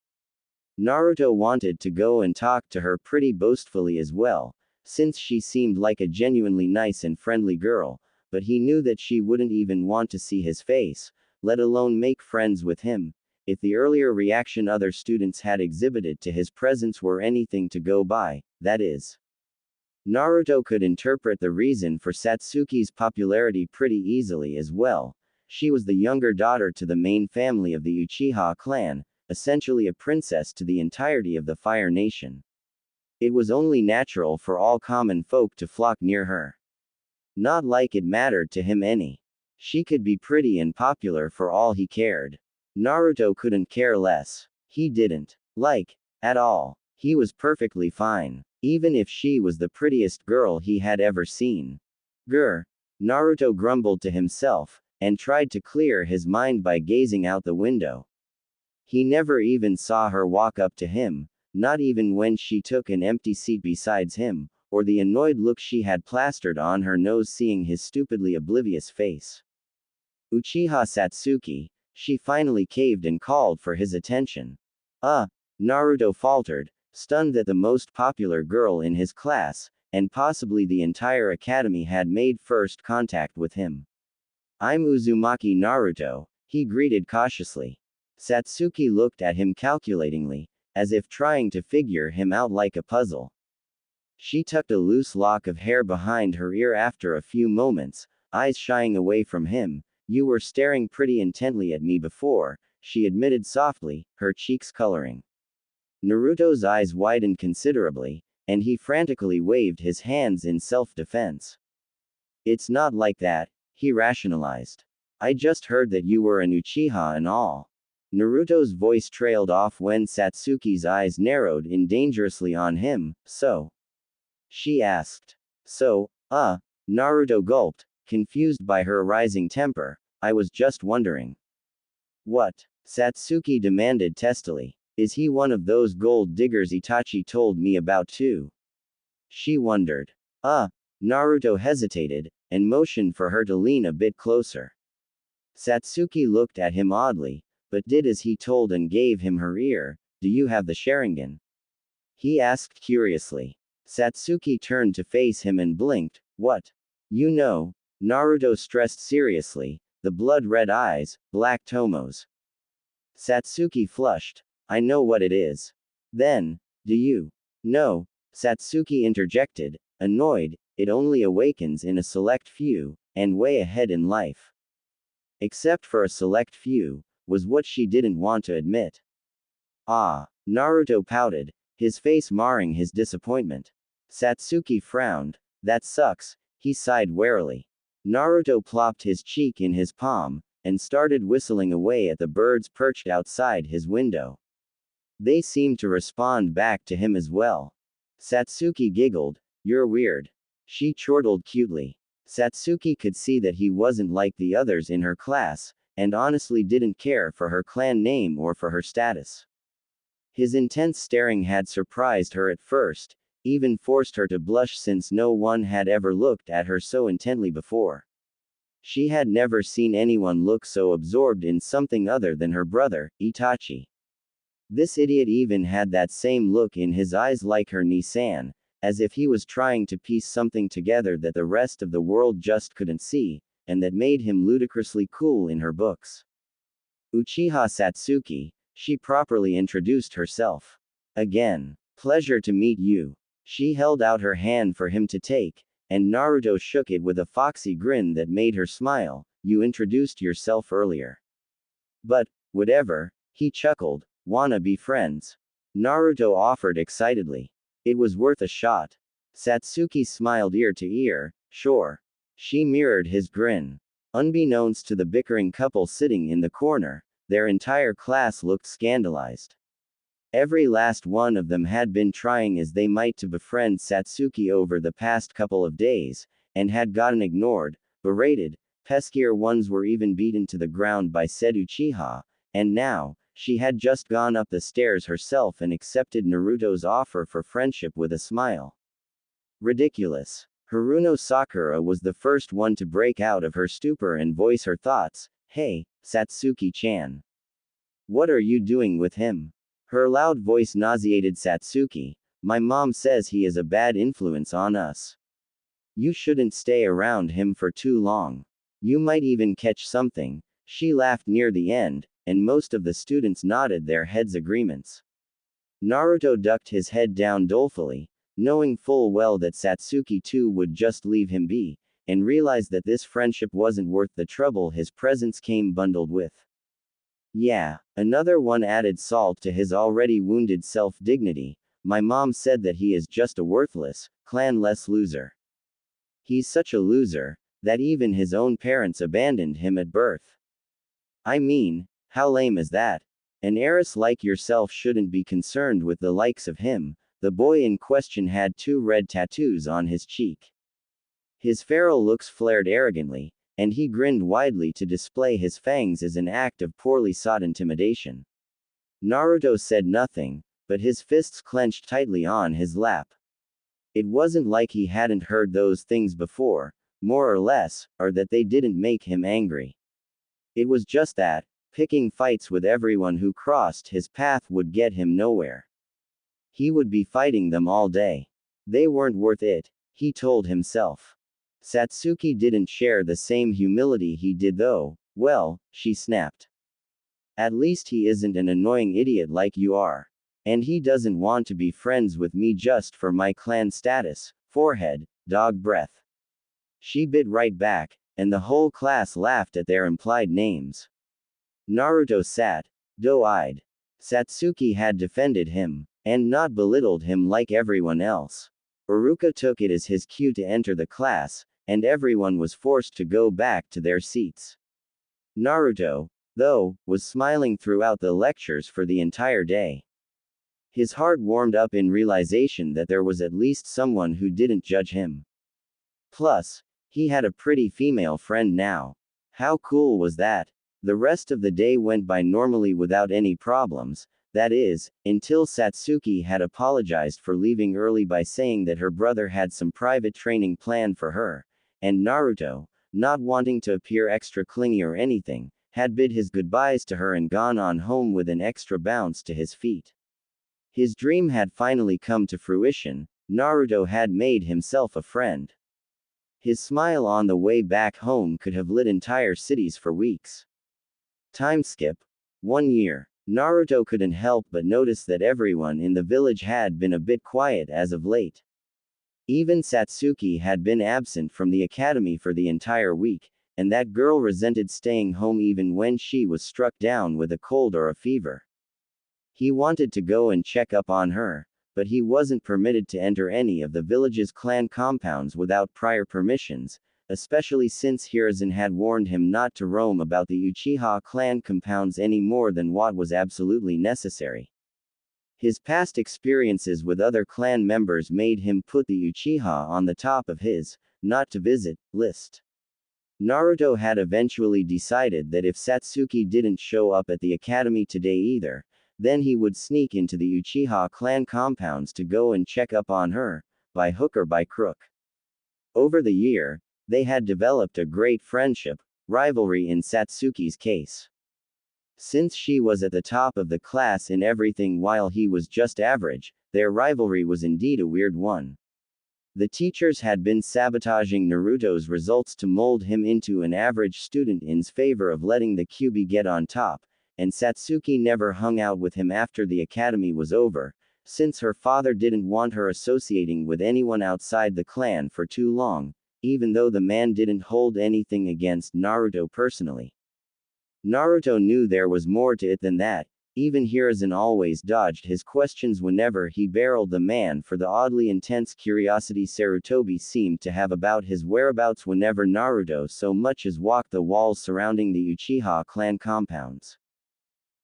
Naruto wanted to go and talk to her pretty boastfully as well, since she seemed like a genuinely nice and friendly girl, but he knew that she wouldn't even want to see his face, let alone make friends with him, if the earlier reaction other students had exhibited to his presence were anything to go by, that is. Naruto could interpret the reason for Satsuki's popularity pretty easily as well. She was the younger daughter to the main family of the Uchiha clan, essentially a princess to the entirety of the Fire Nation. It was only natural for all common folk to flock near her. Not like it mattered to him any. She could be pretty and popular for all he cared. Naruto couldn't care less. He didn't like, at all. He was perfectly fine, even if she was the prettiest girl he had ever seen. Grr. Naruto grumbled to himself, and tried to clear his mind by gazing out the window. He never even saw her walk up to him, not even when she took an empty seat besides him, or the annoyed look she had plastered on her nose seeing his stupidly oblivious face. Uchiha Satsuki, she finally caved and called for his attention. Naruto faltered, stunned that the most popular girl in his class, and possibly the entire academy had made first contact with him. I'm Uzumaki Naruto, he greeted cautiously. Satsuki looked at him calculatingly, as if trying to figure him out like a puzzle. She tucked a loose lock of hair behind her ear after a few moments, eyes shying away from him. You were staring pretty intently at me before, she admitted softly, her cheeks coloring. Naruto's eyes widened considerably, and he frantically waved his hands in self-defense. It's not like that, he rationalized. I just heard that you were an Uchiha and all. Naruto's voice trailed off when Satsuki's eyes narrowed in dangerously on him. So? She asked. So, Naruto gulped, confused by her rising temper. I was just wondering. What? Satsuki demanded testily. Is he one of those gold diggers Itachi told me about too? She wondered. Naruto hesitated, and motioned for her to lean a bit closer. Satsuki looked at him oddly, but did as he told and gave him her ear. Do you have the Sharingan? He asked curiously. Satsuki turned to face him and blinked. What? You know, Naruto stressed seriously, the blood-red eyes, black tomos. Satsuki flushed. I know what it is. Then, do you? No, Satsuki interjected, annoyed, it only awakens in a select few, and way ahead in life. Except for a select few, was what she didn't want to admit. Naruto pouted, his face marring his disappointment. Satsuki frowned. That sucks, he sighed warily. Naruto plopped his cheek in his palm, and started whistling away at the birds perched outside his window. They seemed to respond back to him as well. Satsuki giggled. You're weird. She chortled cutely. Satsuki could see that he wasn't like the others in her class, and honestly didn't care for her clan name or for her status. His intense staring had surprised her at first, even forced her to blush since no one had ever looked at her so intently before. She had never seen anyone look so absorbed in something other than her brother, Itachi. This idiot even had that same look in his eyes like her Nissan, as if he was trying to piece something together that the rest of the world just couldn't see, and that made him ludicrously cool in her books. Uchiha Satsuki, she properly introduced herself. Again, pleasure to meet you. She held out her hand for him to take, and Naruto shook it with a foxy grin that made her smile. You introduced yourself earlier. But, whatever, he chuckled. Wanna be friends? Naruto offered excitedly. It was worth a shot. Satsuki smiled ear to ear. Sure. She mirrored his grin. Unbeknownst to the bickering couple sitting in the corner, their entire class looked scandalized. Every last one of them had been trying as they might to befriend Satsuki over the past couple of days, and had gotten ignored, berated, peskier ones were even beaten to the ground by said Uchiha, and now, she had just gone up the stairs herself and accepted Naruto's offer for friendship with a smile. Ridiculous. Haruno Sakura was the first one to break out of her stupor and voice her thoughts. Hey, Satsuki-chan. What are you doing with him? Her loud voice nauseated Satsuki. My mom says he is a bad influence on us. You shouldn't stay around him for too long. You might even catch something. She laughed near the end, and most of the students nodded their heads agreements. Naruto ducked his head down dolefully, knowing full well that Satsuki too would just leave him be, and realized that this friendship wasn't worth the trouble his presence came bundled with. Yeah, another one added salt to his already wounded self-dignity. My mom said that he is just a worthless, clan-less loser. He's such a loser, that even his own parents abandoned him at birth. I mean, how lame is that? An heiress like yourself shouldn't be concerned with the likes of him. The boy in question had 2 red tattoos on his cheek. His feral looks flared arrogantly, and he grinned widely to display his fangs as an act of poorly sought intimidation. Naruto said nothing, but his fists clenched tightly on his lap. It wasn't like he hadn't heard those things before, more or less, or that they didn't make him angry. It was just that, picking fights with everyone who crossed his path would get him nowhere. He would be fighting them all day. They weren't worth it, he told himself. Satsuki didn't share the same humility he did though. Well, she snapped. At least he isn't an annoying idiot like you are. And he doesn't want to be friends with me just for my clan status. Forehead, dog breath. She bit right back, and the whole class laughed at their implied names. Naruto sat, doe-eyed. Satsuki had defended him, and not belittled him like everyone else. Iruka took it as his cue to enter the class, and everyone was forced to go back to their seats. Naruto, though, was smiling throughout the lectures for the entire day. His heart warmed up in realization that there was at least someone who didn't judge him. Plus, he had a pretty female friend now. How cool was that? The rest of the day went by normally without any problems, That is, until Satsuki had apologized for leaving early by saying that her brother had some private training planned for her, and Naruto, not wanting to appear extra clingy or anything, had bid his goodbyes to her and gone on home with an extra bounce to his feet. His dream had finally come to fruition. Naruto had made himself a friend. His smile on the way back home could have lit entire cities for weeks. Time skip. 1 year. Naruto couldn't help but notice that everyone in the village had been a bit quiet as of late. Even Satsuki had been absent from the academy for the entire week, and that girl resented staying home even when she was struck down with a cold or a fever. He wanted to go and check up on her, but he wasn't permitted to enter any of the village's clan compounds without prior permissions, especially since Hiruzen had warned him not to roam about the Uchiha clan compounds any more than what was absolutely necessary. His past experiences with other clan members made him put the Uchiha on the top of his not to visit list. Naruto had eventually decided that if Satsuki didn't show up at the academy today either, then he would sneak into the Uchiha clan compounds to go and check up on her, by hook or by crook. Over the year, they had developed a great friendship, rivalry in Satsuki's case. Since she was at the top of the class in everything while he was just average, their rivalry was indeed a weird one. The teachers had been sabotaging Naruto's results to mold him into an average student in favor of letting the QB get on top, and Satsuki never hung out with him after the academy was over, since her father didn't want her associating with anyone outside the clan for too long, even though the man didn't hold anything against Naruto personally. Naruto knew there was more to it than that. Even Hiruzen always dodged his questions whenever he barreled the man for the oddly intense curiosity Sarutobi seemed to have about his whereabouts whenever Naruto so much as walked the walls surrounding the Uchiha clan compounds.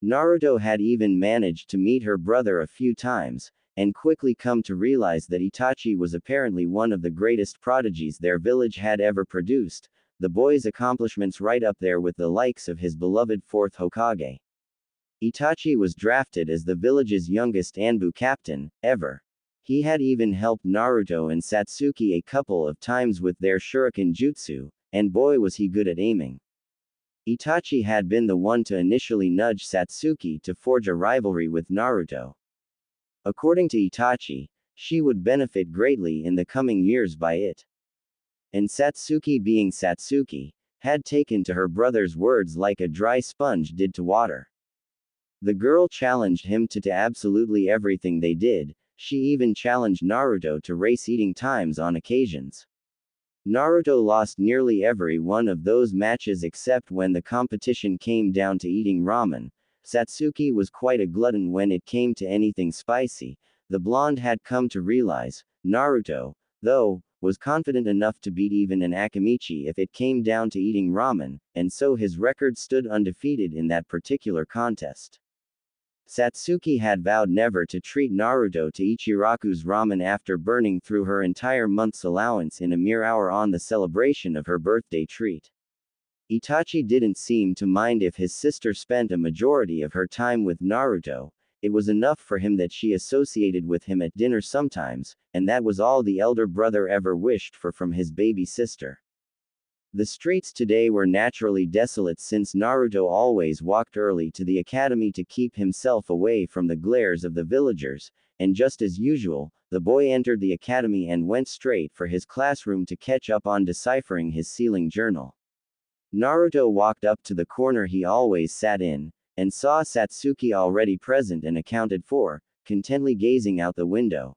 Naruto had even managed to meet her brother a few times, and quickly come to realize that Itachi was apparently one of the greatest prodigies their village had ever produced, the boy's accomplishments right up there with the likes of his beloved fourth Hokage. Itachi was drafted as the village's youngest Anbu captain, ever. He had even helped Naruto and Satsuki a couple of times with their shuriken jutsu, and boy was he good at aiming. Itachi had been the one to initially nudge Satsuki to forge a rivalry with Naruto. According to Itachi, she would benefit greatly in the coming years by it. And Satsuki, being Satsuki, had taken to her brother's words like a dry sponge did to water. The girl challenged him to absolutely everything they did. She even challenged Naruto to race eating times on occasions. Naruto lost nearly every one of those matches except when the competition came down to eating ramen. Satsuki was quite a glutton when it came to anything spicy. The blonde had come to realize. Naruto, though, was confident enough to beat even an Akamichi if it came down to eating ramen, and so his record stood undefeated in that particular contest. Satsuki had vowed never to treat Naruto to Ichiraku's ramen after burning through her entire month's allowance in a mere hour on the celebration of her birthday treat. Itachi didn't seem to mind if his sister spent a majority of her time with Naruto. It was enough for him that she associated with him at dinner sometimes, and that was all the elder brother ever wished for from his baby sister. The streets today were naturally desolate since Naruto always walked early to the academy to keep himself away from the glares of the villagers, and just as usual, the boy entered the academy and went straight for his classroom to catch up on deciphering his sealing journal. Naruto walked up to the corner he always sat in, and saw Satsuki already present and accounted for, contently gazing out the window.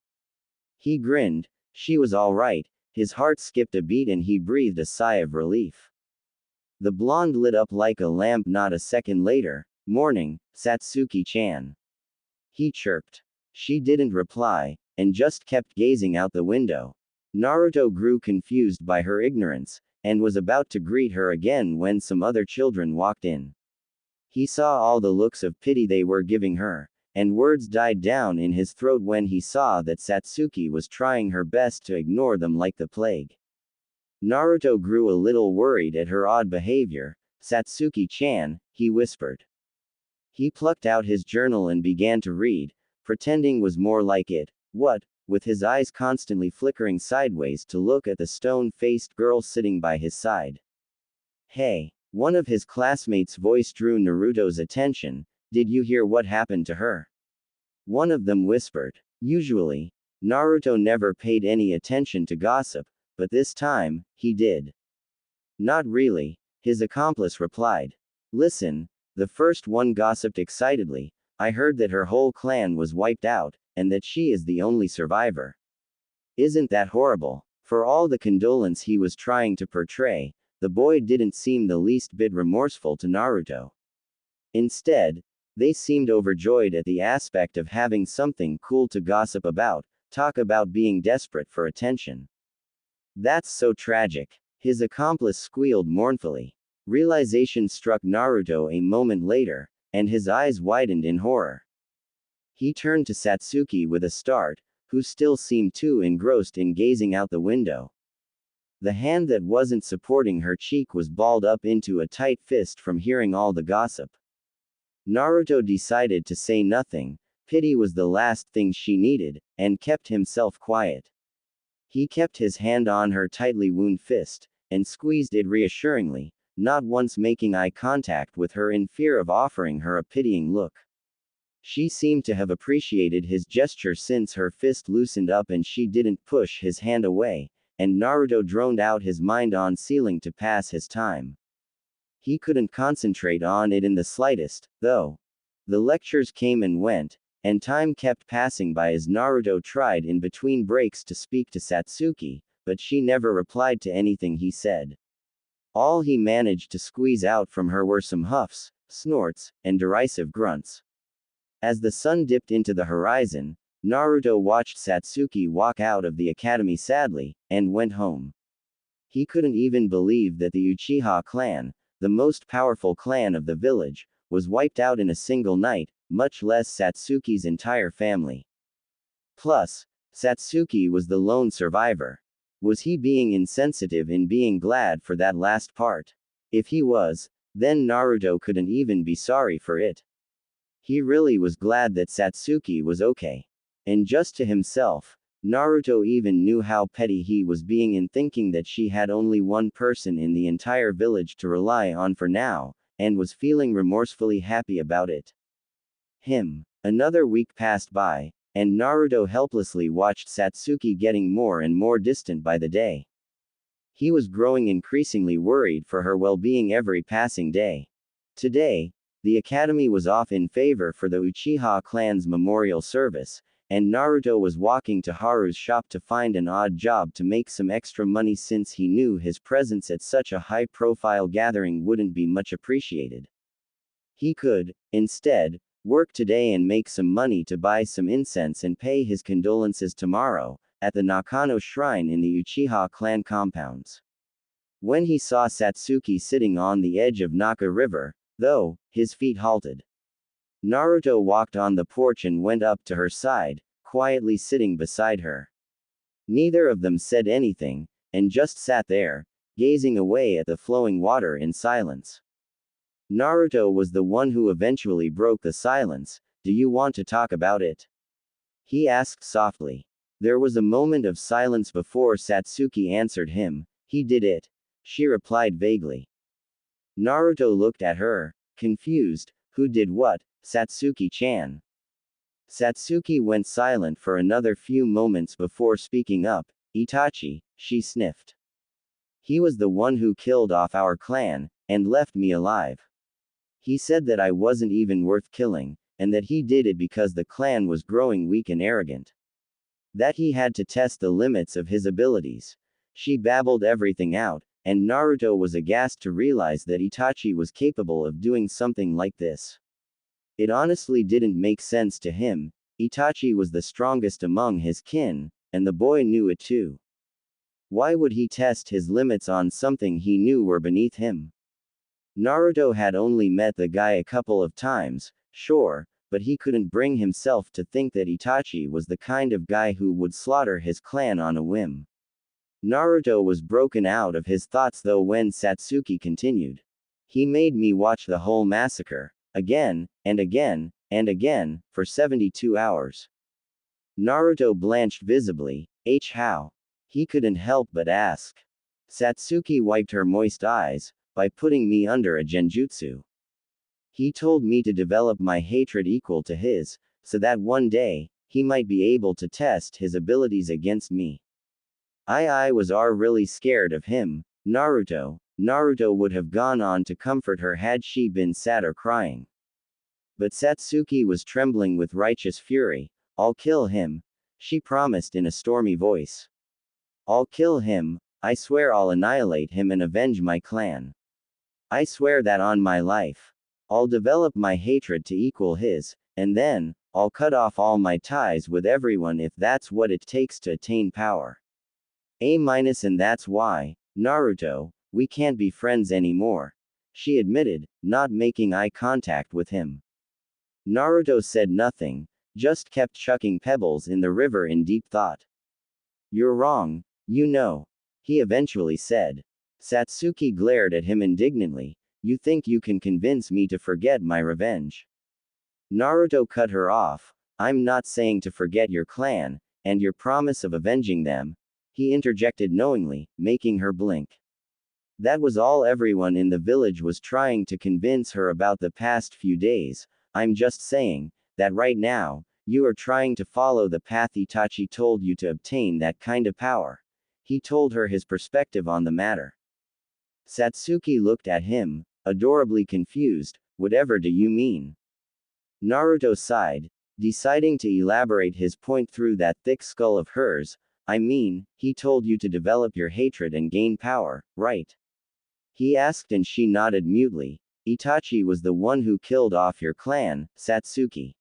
He grinned. She was all right. His heart skipped a beat and he breathed a sigh of relief. The blonde lit up like a lamp not a second later. Morning, Satsuki-chan. He chirped. She didn't reply, and just kept gazing out the window. Naruto grew confused by her ignorance, and was about to greet her again when some other children walked in. He saw all the looks of pity they were giving her, and words died down in his throat when he saw that Satsuki was trying her best to ignore them like the plague. Naruto grew a little worried at her odd behavior. Satsuki-chan, he whispered. He plucked out his journal and began to read, pretending was more like it, what, with his eyes constantly flickering sideways to look at the stone-faced girl sitting by his side. Hey, one of his classmates' voice drew Naruto's attention. Did you hear what happened to her? One of them whispered. Usually, Naruto never paid any attention to gossip, but this time, he did. Not really, his accomplice replied. Listen, the first one gossiped excitedly. I heard that her whole clan was wiped out, and that she is the only survivor. Isn't that horrible? For all the condolence he was trying to portray, the boy didn't seem the least bit remorseful to Naruto. Instead, they seemed overjoyed at the aspect of having something cool to gossip about, talk about being desperate for attention. That's so tragic. His accomplice squealed mournfully. Realization struck Naruto a moment later, and his eyes widened in horror. He turned to Satsuki with a start, who still seemed too engrossed in gazing out the window. The hand that wasn't supporting her cheek was balled up into a tight fist from hearing all the gossip. Naruto decided to say nothing. Pity was the last thing she needed, and kept himself quiet. He kept his hand on her tightly wound fist, and squeezed it reassuringly, not once making eye contact with her in fear of offering her a pitying look. She seemed to have appreciated his gesture since her fist loosened up and she didn't push his hand away, and Naruto droned out his mind on sealing to pass his time. He couldn't concentrate on it in the slightest, though. The lectures came and went, and time kept passing by as Naruto tried in between breaks to speak to Satsuki, but she never replied to anything he said. All he managed to squeeze out from her were some huffs, snorts, and derisive grunts. As the sun dipped into the horizon, Naruto watched Satsuki walk out of the academy sadly, and went home. He couldn't even believe that the Uchiha clan, the most powerful clan of the village, was wiped out in a single night, much less Satsuki's entire family. Plus, Satsuki was the lone survivor. Was he being insensitive in being glad for that last part? If he was, then Naruto couldn't even be sorry for it. He really was glad that Satsuki was okay. And just to himself, Naruto even knew how petty he was being in thinking that she had only one person in the entire village to rely on for now, and was feeling remorsefully happy about it. Another week passed by, and Naruto helplessly watched Satsuki getting more and more distant by the day. He was growing increasingly worried for her well-being every passing day. Today, the academy was off in favor for the Uchiha clan's memorial service, and Naruto was walking to Haru's shop to find an odd job to make some extra money since he knew his presence at such a high-profile gathering wouldn't be much appreciated. He could, instead, work today and make some money to buy some incense and pay his condolences tomorrow, at the Nakano shrine in the Uchiha clan compounds. When he saw Satsuki sitting on the edge of Naka River, though, his feet halted. Naruto walked on the porch and went up to her side, quietly sitting beside her. Neither of them said anything, and just sat there, gazing away at the flowing water in silence. Naruto was the one who eventually broke the silence. Do you want to talk about it? He asked softly. There was a moment of silence before Satsuki answered him. He did it. She replied vaguely. Naruto looked at her, confused. Who did what? Satsuki-chan. Satsuki went silent for another few moments before speaking up. Itachi, she sniffed. He was the one who killed off our clan, and left me alive. He said that I wasn't even worth killing, and that he did it because the clan was growing weak and arrogant. That he had to test the limits of his abilities. She babbled everything out, and Naruto was aghast to realize that Itachi was capable of doing something like this. It honestly didn't make sense to him. Itachi was the strongest among his kin, and the boy knew it too. Why would he test his limits on something he knew were beneath him? Naruto had only met the guy a couple of times, sure, but he couldn't bring himself to think that Itachi was the kind of guy who would slaughter his clan on a whim. Naruto was broken out of his thoughts though when Satsuki continued. He made me watch the whole massacre. again, and again, and again, for 72 hours. Naruto blanched visibly. How? He couldn't help but ask. Satsuki wiped her moist eyes, by putting me under a genjutsu. He told me to develop my hatred equal to his, so that one day, he might be able to test his abilities against me. I was really scared of him, Naruto. Naruto would have gone on to comfort her had she been sad or crying. But Satsuki was trembling with righteous fury. I'll kill him, she promised in a stormy voice. I'll kill him, I swear I'll annihilate him and avenge my clan. I swear that on my life. I'll develop my hatred to equal his, and then, I'll cut off all my ties with everyone if that's what it takes to attain power. And that's why, Naruto, we can't be friends anymore, she admitted, not making eye contact with him. Naruto said nothing, just kept chucking pebbles in the river in deep thought. You're wrong, you know, he eventually said. Satsuki glared at him indignantly. You think you can convince me to forget my revenge? Naruto cut her off. I'm not saying to forget your clan, and your promise of avenging them, he interjected knowingly, making her blink. That was all everyone in the village was trying to convince her about the past few days. I'm just saying, that right now, you are trying to follow the path Itachi told you to obtain that kind of power. He told her his perspective on the matter. Satsuki looked at him, adorably confused. Whatever do you mean? Naruto sighed, deciding to elaborate his point through that thick skull of hers. I mean, he told you to develop your hatred and gain power, right? He asked and she nodded mutely. Itachi was the one who killed off your clan, Satsuki.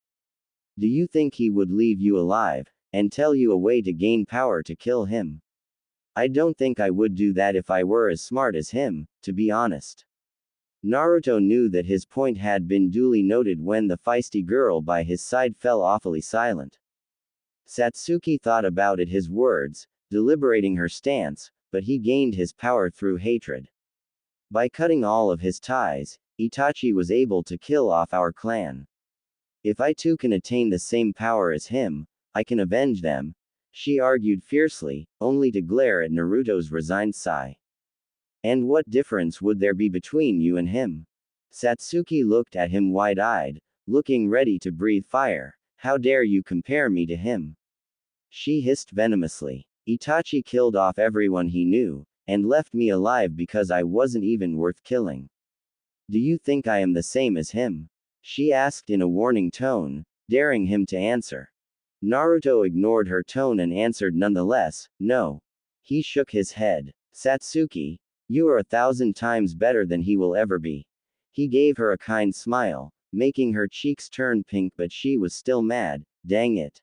Do you think he would leave you alive, and tell you a way to gain power to kill him? I don't think I would do that if I were as smart as him, to be honest. Naruto knew that his point had been duly noted when the feisty girl by his side fell awfully silent. Satsuki thought about his words, deliberating her stance, but he gained his power through hatred. By cutting all of his ties, Itachi was able to kill off our clan. If I too can attain the same power as him, I can avenge them, she argued fiercely, only to glare at Naruto's resigned sigh. And what difference would there be between you and him? Satsuki looked at him wide-eyed, looking ready to breathe fire. How dare you compare me to him? She hissed venomously. Itachi killed off everyone he knew, and left me alive because I wasn't even worth killing. Do you think I am the same as him? She asked in a warning tone, daring him to answer. Naruto ignored her tone and answered nonetheless, no. He shook his head. Satsuki, you are 1,000 times better than he will ever be. He gave her a kind smile, making her cheeks turn pink, but she was still mad. Dang it.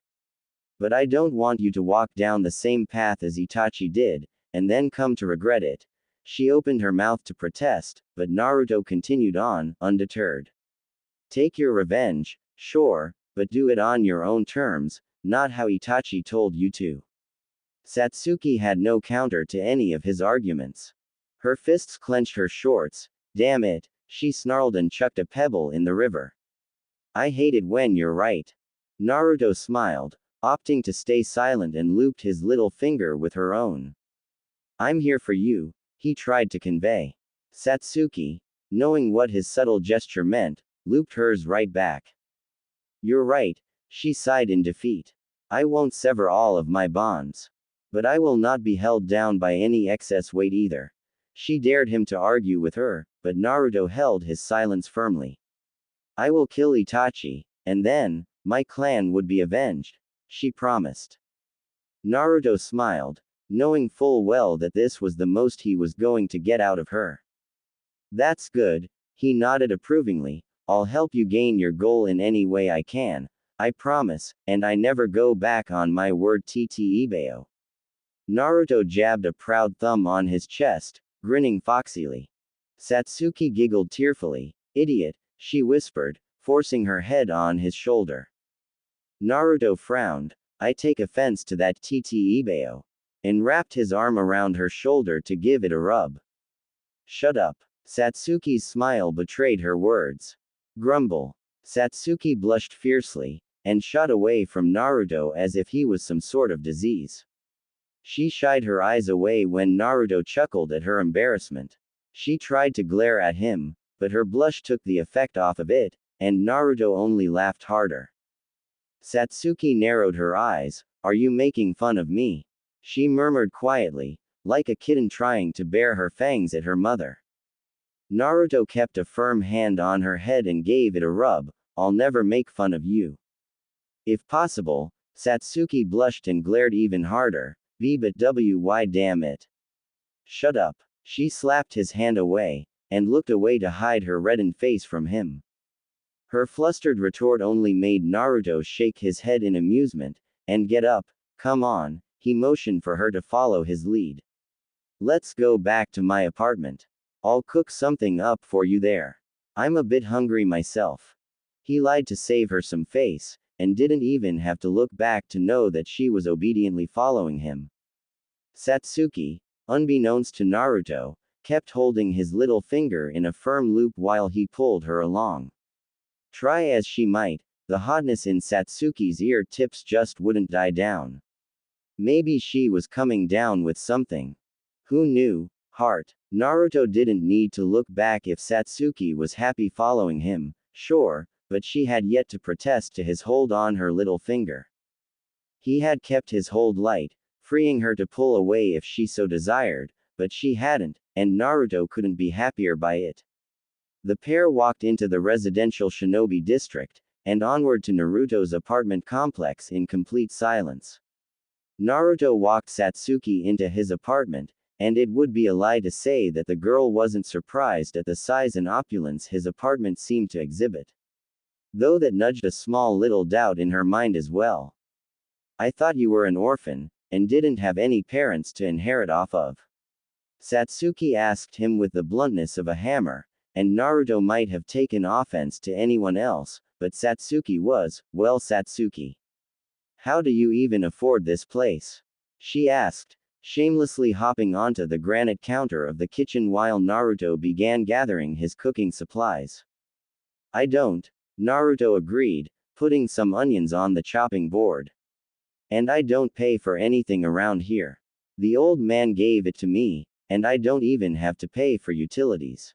But I don't want you to walk down the same path as Itachi did, and then come to regret it. She opened her mouth to protest, but Naruto continued on, undeterred. Take your revenge, sure, but do it on your own terms, not how Itachi told you to. Satsuki had no counter to any of his arguments. Her fists clenched her shorts. Damn it, she snarled and chucked a pebble in the river. I hate it when you're right. Naruto smiled, opting to stay silent and looped his little finger with her own. I'm here for you, he tried to convey. Satsuki, knowing what his subtle gesture meant, looped hers right back. You're right, she sighed in defeat. I won't sever all of my bonds. But I will not be held down by any excess weight either. She dared him to argue with her, but Naruto held his silence firmly. I will kill Itachi, and then, my clan would be avenged, she promised. Naruto smiled, knowing full well that this was the most he was going to get out of her. That's good, he nodded approvingly. I'll help you gain your goal in any way I can, I promise, and I never go back on my word. Ttebao. Naruto jabbed a proud thumb on his chest, grinning foxily. Satsuki giggled tearfully. Idiot, she whispered, forcing her head on his shoulder. Naruto frowned. I take offense to that Ttebao. And wrapped his arm around her shoulder to give it a rub. Shut up. Satsuki's smile betrayed her words. Grumble. Satsuki blushed fiercely, and shot away from Naruto as if he was some sort of disease. She shied her eyes away when Naruto chuckled at her embarrassment. She tried to glare at him, but her blush took the effect off of it, and Naruto only laughed harder. Satsuki narrowed her eyes. Are you making fun of me? She murmured quietly, like a kitten trying to bare her fangs at her mother. Naruto kept a firm hand on her head and gave it a rub. I'll never make fun of you. If possible, Satsuki blushed and glared even harder. But why damn it. Shut up. She slapped his hand away, and looked away to hide her reddened face from him. Her flustered retort only made Naruto shake his head in amusement, and get up. Come on, he motioned for her to follow his lead. Let's go back to my apartment. I'll cook something up for you there. I'm a bit hungry myself. He lied to save her some face, and didn't even have to look back to know that she was obediently following him. Satsuki, unbeknownst to Naruto, kept holding his little finger in a firm loop while he pulled her along. Try as she might, the hotness in Satsuki's ear tips just wouldn't die down. Maybe she was coming down with something. Who knew? Heart. Naruto didn't need to look back if Satsuki was happy following him, sure, but she had yet to protest to his hold on her little finger. He had kept his hold light, freeing her to pull away if she so desired, but she hadn't, and Naruto couldn't be happier by it. The pair walked into the residential shinobi district, and onward to Naruto's apartment complex in complete silence. Naruto walked Satsuki into his apartment, and it would be a lie to say that the girl wasn't surprised at the size and opulence his apartment seemed to exhibit. Though that nudged a small little doubt in her mind as well. I thought you were an orphan, and didn't have any parents to inherit off of. Satsuki asked him with the bluntness of a hammer, and Naruto might have taken offense to anyone else, but Satsuki was, well, Satsuki. How do you even afford this place? She asked, shamelessly hopping onto the granite counter of the kitchen while Naruto began gathering his cooking supplies. I don't, Naruto agreed, putting some onions on the chopping board. And I don't pay for anything around here. The old man gave it to me, and I don't even have to pay for utilities.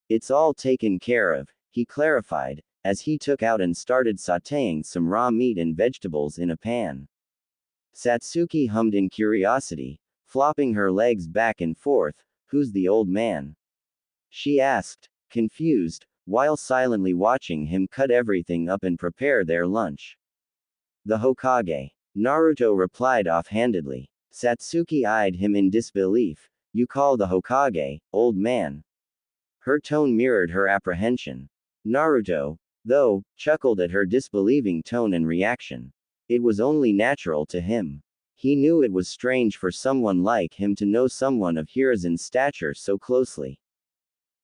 It's all taken care of, he clarified, as he took out and started sautéing some raw meat and vegetables in a pan. Satsuki hummed in curiosity, flopping her legs back and forth. Who's the old man? She asked, confused, while silently watching him cut everything up and prepare their lunch. The Hokage. Naruto replied offhandedly. Satsuki eyed him in disbelief. You call the Hokage, old man? Her tone mirrored her apprehension. Naruto, though, chuckled at her disbelieving tone and reaction. It was only natural to him. He knew it was strange for someone like him to know someone of Hirazen's stature so closely.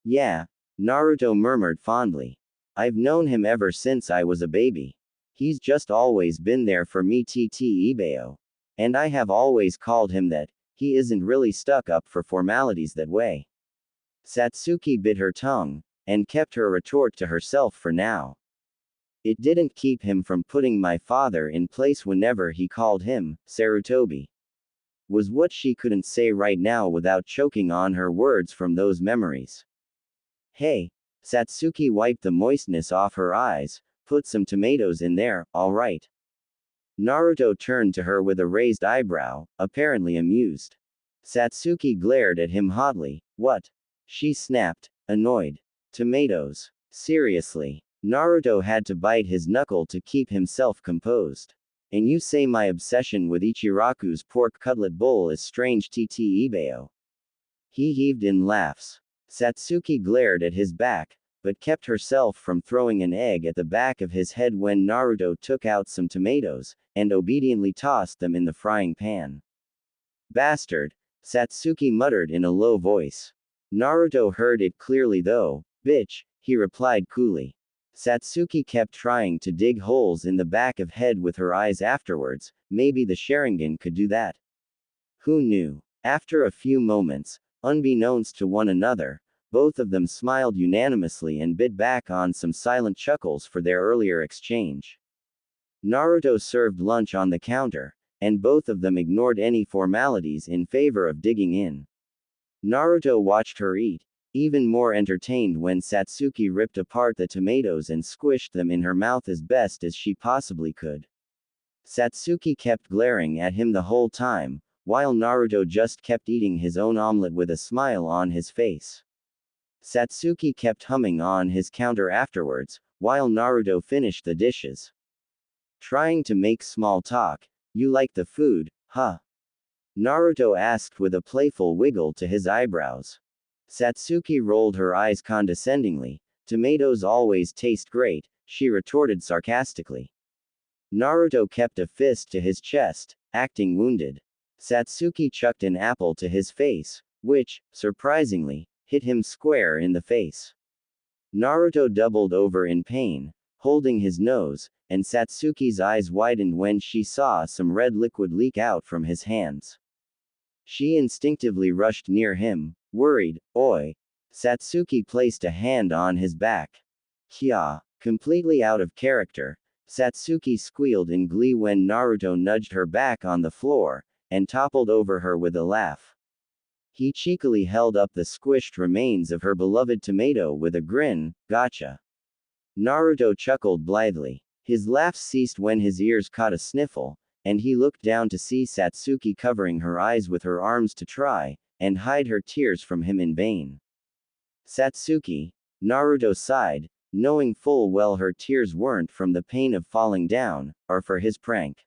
Yeah, Naruto murmured fondly. I've known him ever since I was a baby. He's just always been there for me Ibeo. And I have always called him that. He isn't really stuck up for formalities that way. Satsuki bit her tongue, and kept her retort to herself for now. It didn't keep him from putting my father in place whenever he called him, Sarutobi. Was what she couldn't say right now without choking on her words from those memories. Hey, Satsuki wiped the moistness off her eyes, put some tomatoes in there, alright. Naruto turned to her with a raised eyebrow, apparently amused. Satsuki glared at him hotly. What? She snapped, annoyed. Tomatoes. Seriously. Naruto had to bite his knuckle to keep himself composed. And you say my obsession with Ichiraku's pork cutlet bowl is strange Ibeo. He heaved in laughs. Satsuki glared at his back, but kept herself from throwing an egg at the back of his head when Naruto took out some tomatoes, and obediently tossed them in the frying pan. Bastard, Satsuki muttered in a low voice. Naruto heard it clearly though. Bitch, he replied coolly. Satsuki kept trying to dig holes in the back of head with her eyes afterwards. Maybe the Sharingan could do that. Who knew? After a few moments, unbeknownst to one another, both of them smiled unanimously and bit back on some silent chuckles for their earlier exchange. Naruto served lunch on the counter, and both of them ignored any formalities in favor of digging in. Naruto watched her eat, even more entertained when Satsuki ripped apart the tomatoes and squished them in her mouth as best as she possibly could. Satsuki kept glaring at him the whole time, while Naruto just kept eating his own omelette with a smile on his face. Satsuki kept humming on his counter afterwards, while Naruto finished the dishes. Trying to make small talk, "You like the food, huh?" Naruto asked with a playful wiggle to his eyebrows. Satsuki rolled her eyes condescendingly. "Tomatoes always taste great," she retorted sarcastically. Naruto kept a fist to his chest, acting wounded. Satsuki chucked an apple to his face, which, surprisingly, hit him square in the face. Naruto doubled over in pain, holding his nose, and Satsuki's eyes widened when she saw some red liquid leak out from his hands. She instinctively rushed near him, worried. "Oi!" Satsuki placed a hand on his back. "Kya!" Completely out of character, Satsuki squealed in glee when Naruto nudged her back on the floor, and toppled over her with a laugh. He cheekily held up the squished remains of her beloved tomato with a grin. "Gotcha." Naruto chuckled blithely. His laugh ceased when his ears caught a sniffle, and he looked down to see Satsuki covering her eyes with her arms to try and hide her tears from him in vain. "Satsuki," Naruto sighed, knowing full well her tears weren't from the pain of falling down, or for his prank.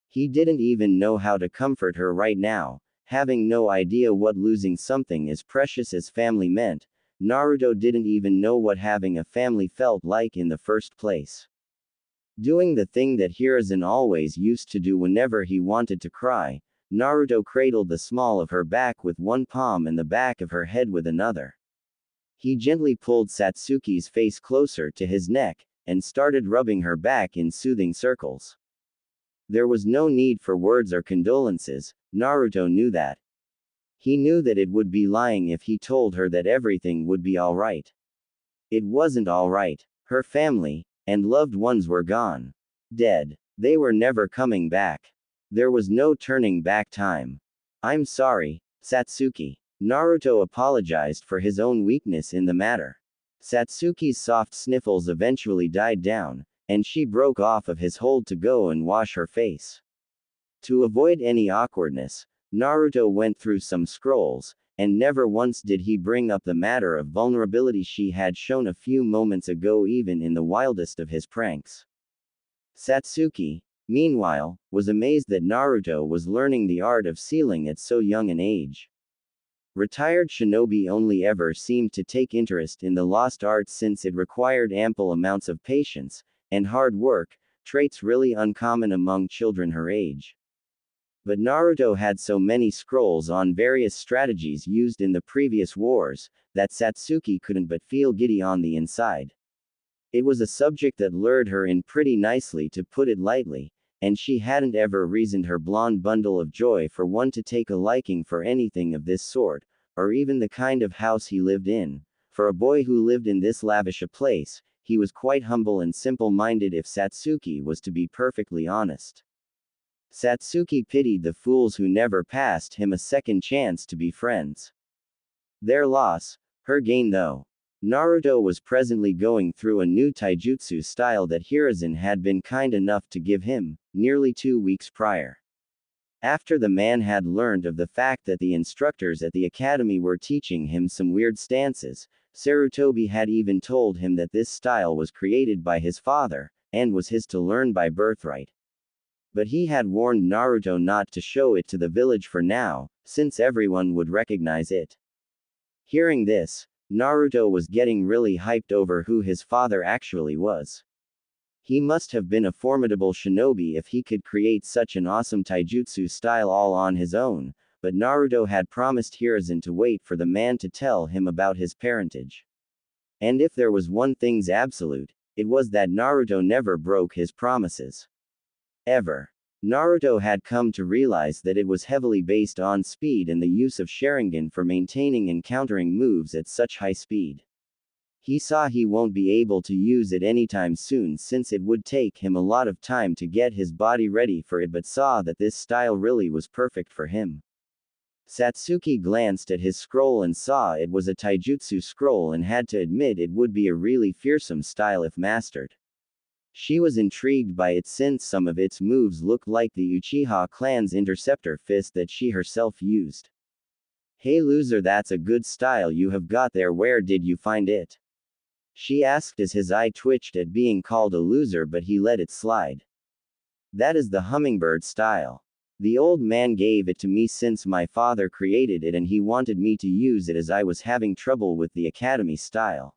He didn't even know how to comfort her right now, having no idea what losing something as precious as family meant. Naruto didn't even know what having a family felt like in the first place. Doing the thing that Hiruzen always used to do whenever he wanted to cry, Naruto cradled the small of her back with one palm and the back of her head with another. He gently pulled Satsuki's face closer to his neck, and started rubbing her back in soothing circles. There was no need for words or condolences. Naruto knew that. He knew that it would be lying if he told her that everything would be alright. It wasn't alright. Her family and loved ones were gone. Dead. They were never coming back. There was no turning back time. "I'm sorry, Satsuki." Naruto apologized for his own weakness in the matter. Satsuki's soft sniffles eventually died down, and she broke off of his hold to go and wash her face. To avoid any awkwardness, Naruto went through some scrolls, and never once did he bring up the matter of vulnerability she had shown a few moments ago, even in the wildest of his pranks. Satsuki, meanwhile, was amazed that Naruto was learning the art of sealing at so young an age. Retired shinobi only ever seemed to take interest in the lost art since it required ample amounts of patience and hard work, traits really uncommon among children her age. But Naruto had so many scrolls on various strategies used in the previous wars, that Satsuki couldn't but feel giddy on the inside. It was a subject that lured her in pretty nicely, to put it lightly, and she hadn't ever reasoned her blonde bundle of joy for one to take a liking for anything of this sort, or even the kind of house he lived in. For a boy who lived in this lavish a place, he was quite humble and simple-minded, if Satsuki was to be perfectly honest. Satsuki pitied the fools who never passed him a second chance to be friends. Their loss, her gain though. Naruto was presently going through a new taijutsu style that Hiruzen had been kind enough to give him, nearly 2 weeks prior. After the man had learned of the fact that the instructors at the academy were teaching him some weird stances, Sarutobi had even told him that this style was created by his father, and was his to learn by birthright. But he had warned Naruto not to show it to the village for now, since everyone would recognize it. Hearing this, Naruto was getting really hyped over who his father actually was. He must have been a formidable shinobi if he could create such an awesome taijutsu style all on his own, but Naruto had promised Hiruzen to wait for the man to tell him about his parentage. And if there was one thing's absolute, it was that Naruto never broke his promises. Ever. Naruto had come to realize that it was heavily based on speed and the use of Sharingan for maintaining and countering moves at such high speed. He saw he won't be able to use it anytime soon since it would take him a lot of time to get his body ready for it, but saw that this style really was perfect for him. Satsuki glanced at his scroll and saw it was a taijutsu scroll and had to admit it would be a really fearsome style if mastered. She was intrigued by it since some of its moves looked like the Uchiha clan's interceptor fist that she herself used. "Hey loser, that's a good style you have got there, where did you find it?" she asked as his eye twitched at being called a loser, but he let it slide. "That is the hummingbird style. The old man gave it to me since my father created it and he wanted me to use it as I was having trouble with the academy style,"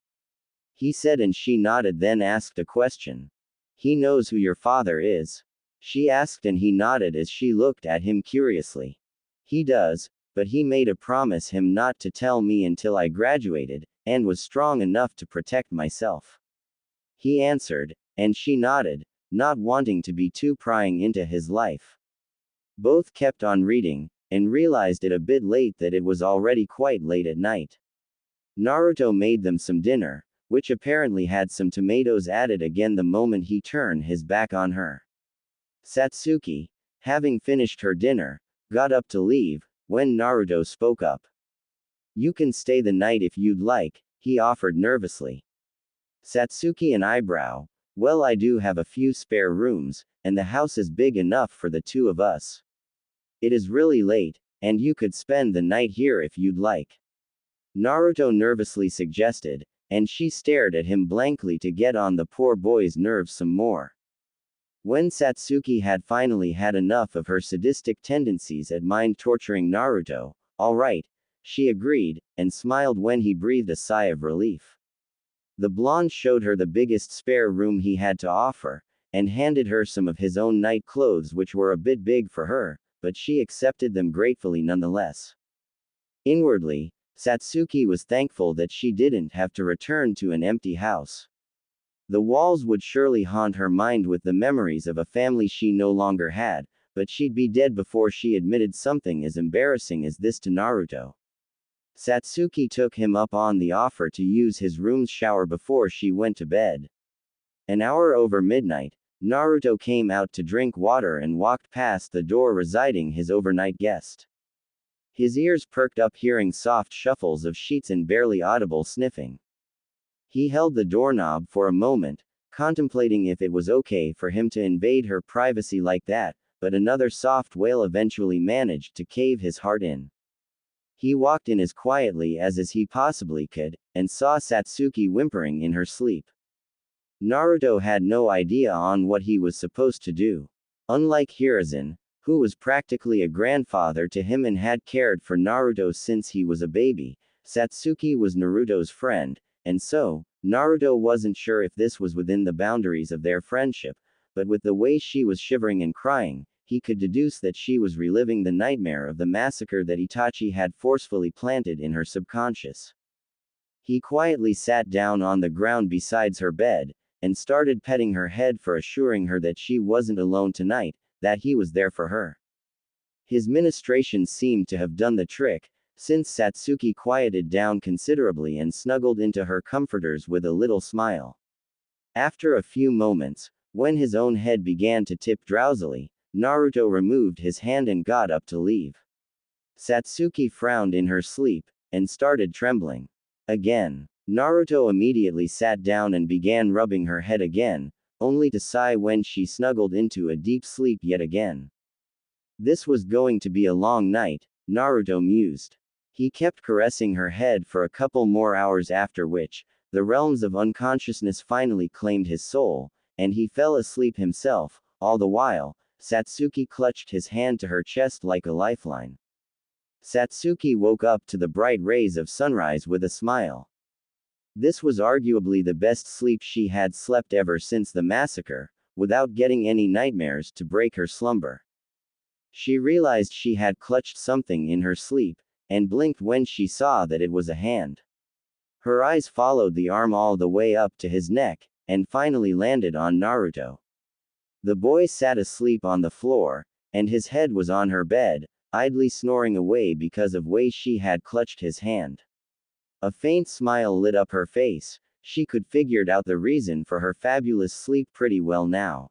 he said, and she nodded, then asked a question. "He knows who your father is?" she asked, and he nodded as she looked at him curiously. "He does, but he made a promise him not to tell me until I graduated, and was strong enough to protect myself," he answered, and she nodded, not wanting to be too prying into his life. Both kept on reading, and realized it a bit late that it was already quite late at night. Naruto made them some dinner, which apparently had some tomatoes added again the moment he turned his back on her. Satsuki, having finished her dinner, got up to leave, when Naruto spoke up. "You can stay the night if you'd like," he offered nervously. Satsuki an eyebrow. "Well, I do have a few spare rooms, and the house is big enough for the two of us. It is really late, and you could spend the night here if you'd like," Naruto nervously suggested, and she stared at him blankly to get on the poor boy's nerves some more. When Satsuki had finally had enough of her sadistic tendencies at mind-torturing Naruto, "All right," she agreed, and smiled when he breathed a sigh of relief. The blonde showed her the biggest spare room he had to offer, and handed her some of his own night clothes, which were a bit big for her, but she accepted them gratefully nonetheless. Inwardly, Satsuki was thankful that she didn't have to return to an empty house. The walls would surely haunt her mind with the memories of a family she no longer had, but she'd be dead before she admitted something as embarrassing as this to Naruto. Satsuki took him up on the offer to use his room's shower before she went to bed. An hour over midnight, Naruto came out to drink water and walked past the door residing his overnight guest. His ears perked up hearing soft shuffles of sheets and barely audible sniffing. He held the doorknob for a moment, contemplating if it was okay for him to invade her privacy like that, but another soft wail eventually managed to cave his heart in. He walked in as quietly as he possibly could, and saw Satsuki whimpering in her sleep. Naruto had no idea on what he was supposed to do. Unlike Hiruzen, who was practically a grandfather to him and had cared for Naruto since he was a baby, Satsuki was Naruto's friend, and so, Naruto wasn't sure if this was within the boundaries of their friendship, but with the way she was shivering and crying, he could deduce that she was reliving the nightmare of the massacre that Itachi had forcefully planted in her subconscious. He quietly sat down on the ground beside her bed, and started petting her head for assuring her that she wasn't alone tonight, that he was there for her. His ministrations seemed to have done the trick, since Satsuki quieted down considerably and snuggled into her comforters with a little smile. After a few moments, when his own head began to tip drowsily, Naruto removed his hand and got up to leave. Satsuki frowned in her sleep, and started trembling. Again. Naruto immediately sat down and began rubbing her head again, only to sigh when she snuggled into a deep sleep yet again. This was going to be a long night, Naruto mused. He kept caressing her head for a couple more hours, after which, the realms of unconsciousness finally claimed his soul, and he fell asleep himself. All the while, Satsuki clutched his hand to her chest like a lifeline. Satsuki woke up to the bright rays of sunrise with a smile. This was arguably the best sleep she had slept ever since the massacre, without getting any nightmares to break her slumber. She realized she had clutched something in her sleep, and blinked when she saw that it was a hand. Her eyes followed the arm all the way up to his neck, and finally landed on Naruto. The boy sat asleep on the floor, and his head was on her bed, idly snoring away because of way she had clutched his hand. A faint smile lit up her face. She could figured out the reason for her fabulous sleep pretty well now.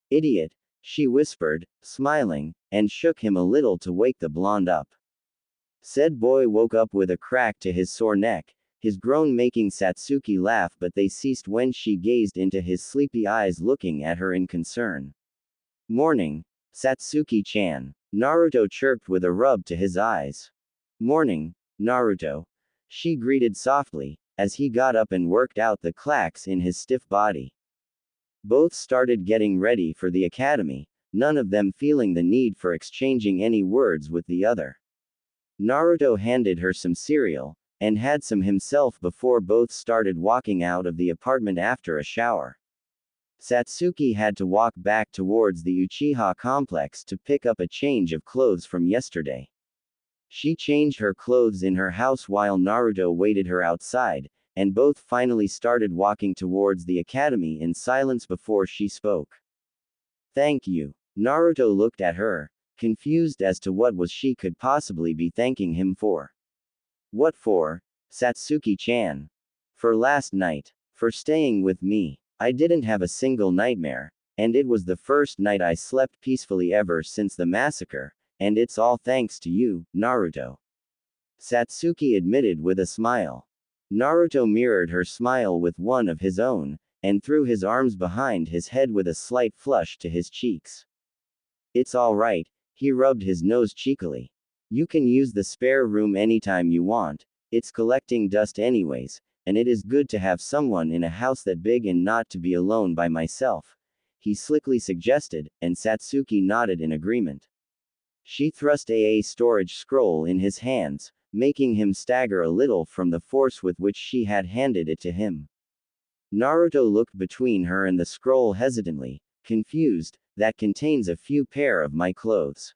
Idiot, she whispered, smiling, and shook him a little to wake the blonde up. Said boy woke up with a crack to his sore neck, his groan making Satsuki laugh, but they ceased when she gazed into his sleepy eyes looking at her in concern. Morning, Satsuki-chan. Naruto chirped with a rub to his eyes. Morning, Naruto. She greeted softly, as he got up and worked out the clacks in his stiff body. Both started getting ready for the academy, none of them feeling the need for exchanging any words with the other. Naruto handed her some cereal, and had some himself before both started walking out of the apartment after a shower. Satsuki had to walk back towards the Uchiha complex to pick up a change of clothes from yesterday. She changed her clothes in her house while Naruto waited her outside, and both finally started walking towards the academy in silence before she spoke. Thank you. Naruto looked at her, confused as to what was she could possibly be thanking him for. What for, Satsuki-chan? For last night. For staying with me. I didn't have a single nightmare, and it was the first night I slept peacefully ever since the massacre, and it's all thanks to you, Naruto. Satsuki admitted with a smile. Naruto mirrored her smile with one of his own, and threw his arms behind his head with a slight flush to his cheeks. It's all right, he rubbed his nose cheekily. You can use the spare room anytime you want, it's collecting dust anyways, and it is good to have someone in a house that big and not to be alone by myself, he slickly suggested, and Satsuki nodded in agreement. She thrust a storage scroll in his hands, making him stagger a little from the force with which she had handed it to him. Naruto looked between her and the scroll hesitantly, confused. That contains a few pair of my clothes.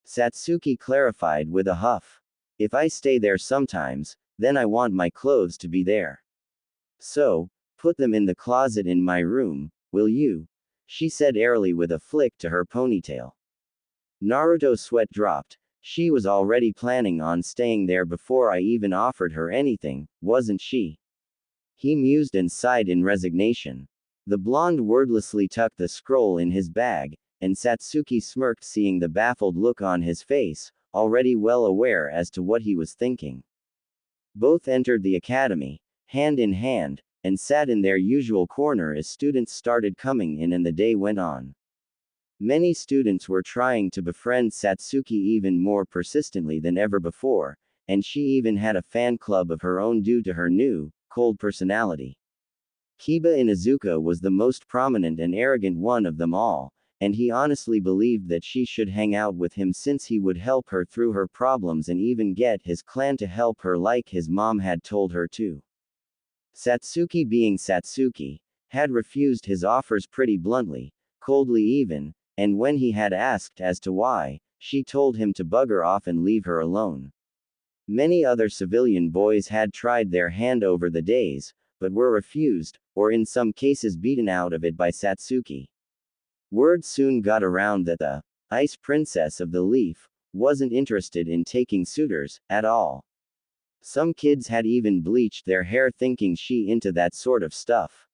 Satsuki clarified with a huff. If I stay there sometimes, then I want my clothes to be there. So, put them in the closet in my room, will you? She said airily with a flick to her ponytail. Naruto's sweat dropped. She was already planning on staying there before I even offered her anything, wasn't she? He mused and sighed in resignation. The blonde wordlessly tucked the scroll in his bag, and Satsuki smirked seeing the baffled look on his face, already well aware as to what he was thinking. Both entered the academy, hand in hand, and sat in their usual corner as students started coming in and the day went on. Many students were trying to befriend Satsuki even more persistently than ever before, and she even had a fan club of her own due to her new, cold personality. Kiba Inuzuka was the most prominent and arrogant one of them all, and he honestly believed that she should hang out with him since he would help her through her problems and even get his clan to help her like his mom had told her to. Satsuki, being Satsuki, had refused his offers pretty bluntly, coldly even, and when he had asked as to why, she told him to bugger off and leave her alone. Many other civilian boys had tried their hand over the days, but were refused, or in some cases beaten out of it by Satsuki. Word soon got around that the Ice Princess of the Leaf wasn't interested in taking suitors at all. Some kids had even bleached their hair thinking she into that sort of stuff.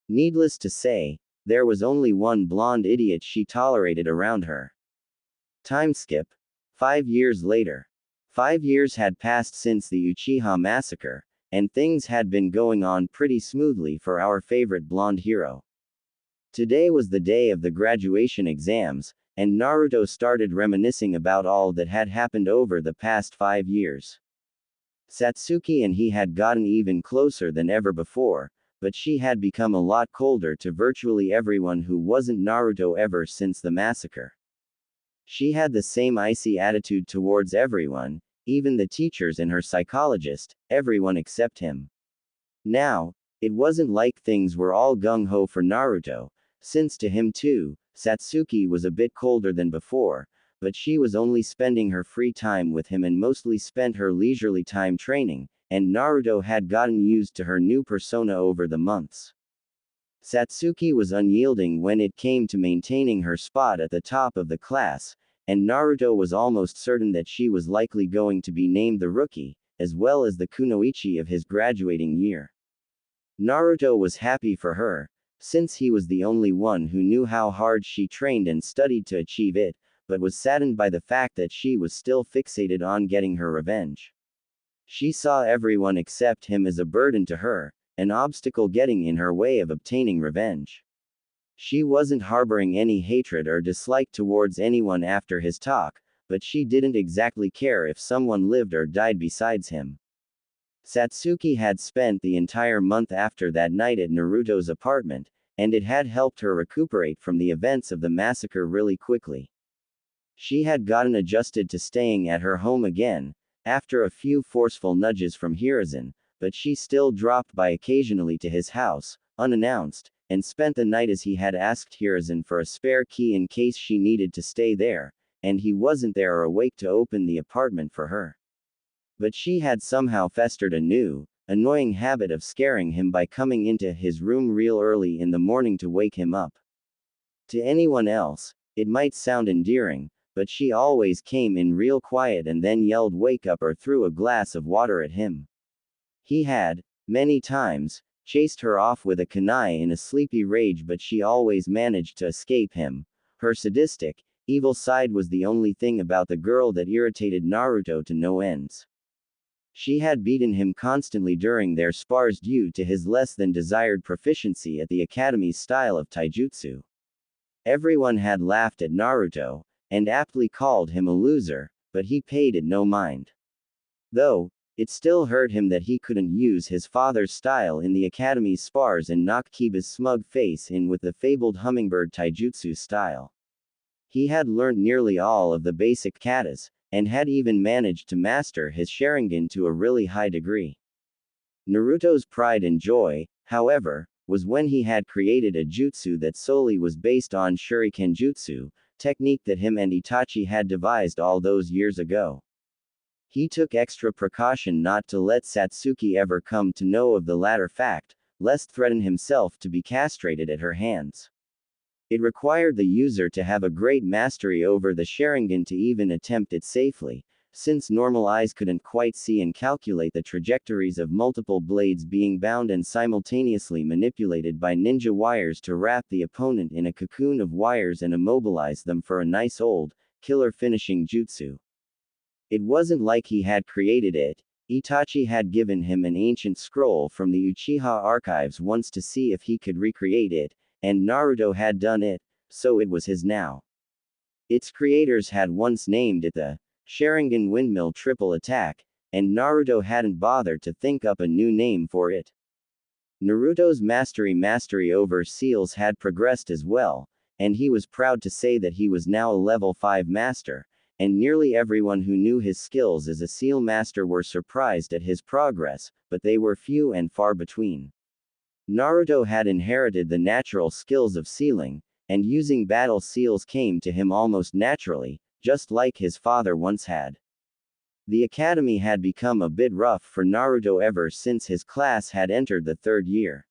Needless to say, there was only one blonde idiot she tolerated around her. Time skip. 5 years later. 5 years had passed since the Uchiha massacre, and things had been going on pretty smoothly for our favorite blonde hero. Today was the day of the graduation exams, and Naruto started reminiscing about all that had happened over the past 5 years. Satsuki and he had gotten even closer than ever before, but she had become a lot colder to virtually everyone who wasn't Naruto ever since the massacre. She had the same icy attitude towards everyone, even the teachers and her psychologist, everyone except him. Now, it wasn't like things were all gung-ho for Naruto, since to him too, Satsuki was a bit colder than before, but she was only spending her free time with him and mostly spent her leisurely time training, and Naruto had gotten used to her new persona over the months. Satsuki was unyielding when it came to maintaining her spot at the top of the class, and Naruto was almost certain that she was likely going to be named the rookie, as well as the kunoichi of his graduating year. Naruto was happy for her, since he was the only one who knew how hard she trained and studied to achieve it, but was saddened by the fact that she was still fixated on getting her revenge. She saw everyone except him as a burden to her, an obstacle getting in her way of obtaining revenge. She wasn't harboring any hatred or dislike towards anyone after his talk, but she didn't exactly care if someone lived or died besides him. Satsuki had spent the entire month after that night at Naruto's apartment, and it had helped her recuperate from the events of the massacre really quickly. She had gotten adjusted to staying at her home again, after a few forceful nudges from Hiruzen, but she still dropped by occasionally to his house, unannounced, and spent the night as he had asked Hiruzen for a spare key in case she needed to stay there, and he wasn't there or awake to open the apartment for her. But she had somehow festered a new, annoying habit of scaring him by coming into his room real early in the morning to wake him up. To anyone else, it might sound endearing, but she always came in real quiet and then yelled "wake up" or threw a glass of water at him. He had, many times, chased her off with a kunai in a sleepy rage, but she always managed to escape him. Her sadistic, evil side was the only thing about the girl that irritated Naruto to no ends. She had beaten him constantly during their spars due to his less than desired proficiency at the academy's style of taijutsu. Everyone had laughed at Naruto, and aptly called him a loser, but he paid it no mind. Though, it still hurt him that he couldn't use his father's style in the academy's spars and knock Kiba's smug face in with the fabled hummingbird taijutsu style. He had learned nearly all of the basic katas, and had even managed to master his Sharingan to a really high degree. Naruto's pride and joy, however, was when he had created a jutsu that solely was based on Shuriken Jutsu, technique that him and Itachi had devised all those years ago. He took extra precaution not to let Satsuki ever come to know of the latter fact, lest threaten himself to be castrated at her hands. It required the user to have a great mastery over the Sharingan to even attempt it safely, since normal eyes couldn't quite see and calculate the trajectories of multiple blades being bound and simultaneously manipulated by ninja wires to wrap the opponent in a cocoon of wires and immobilize them for a nice old, killer finishing jutsu. It wasn't like he had created it. Itachi had given him an ancient scroll from the Uchiha archives once to see if he could recreate it, and Naruto had done it, so it was his now. Its creators had once named it the Sharingan Windmill Triple Attack, and Naruto hadn't bothered to think up a new name for it. Naruto's mastery over seals had progressed as well, and he was proud to say that he was now a level 5 master, and nearly everyone who knew his skills as a seal master were surprised at his progress, but they were few and far between. Naruto had inherited the natural skills of sealing, and using battle seals came to him almost naturally, just like his father once had. The academy had become a bit rough for Naruto ever since his class had entered the 3rd year.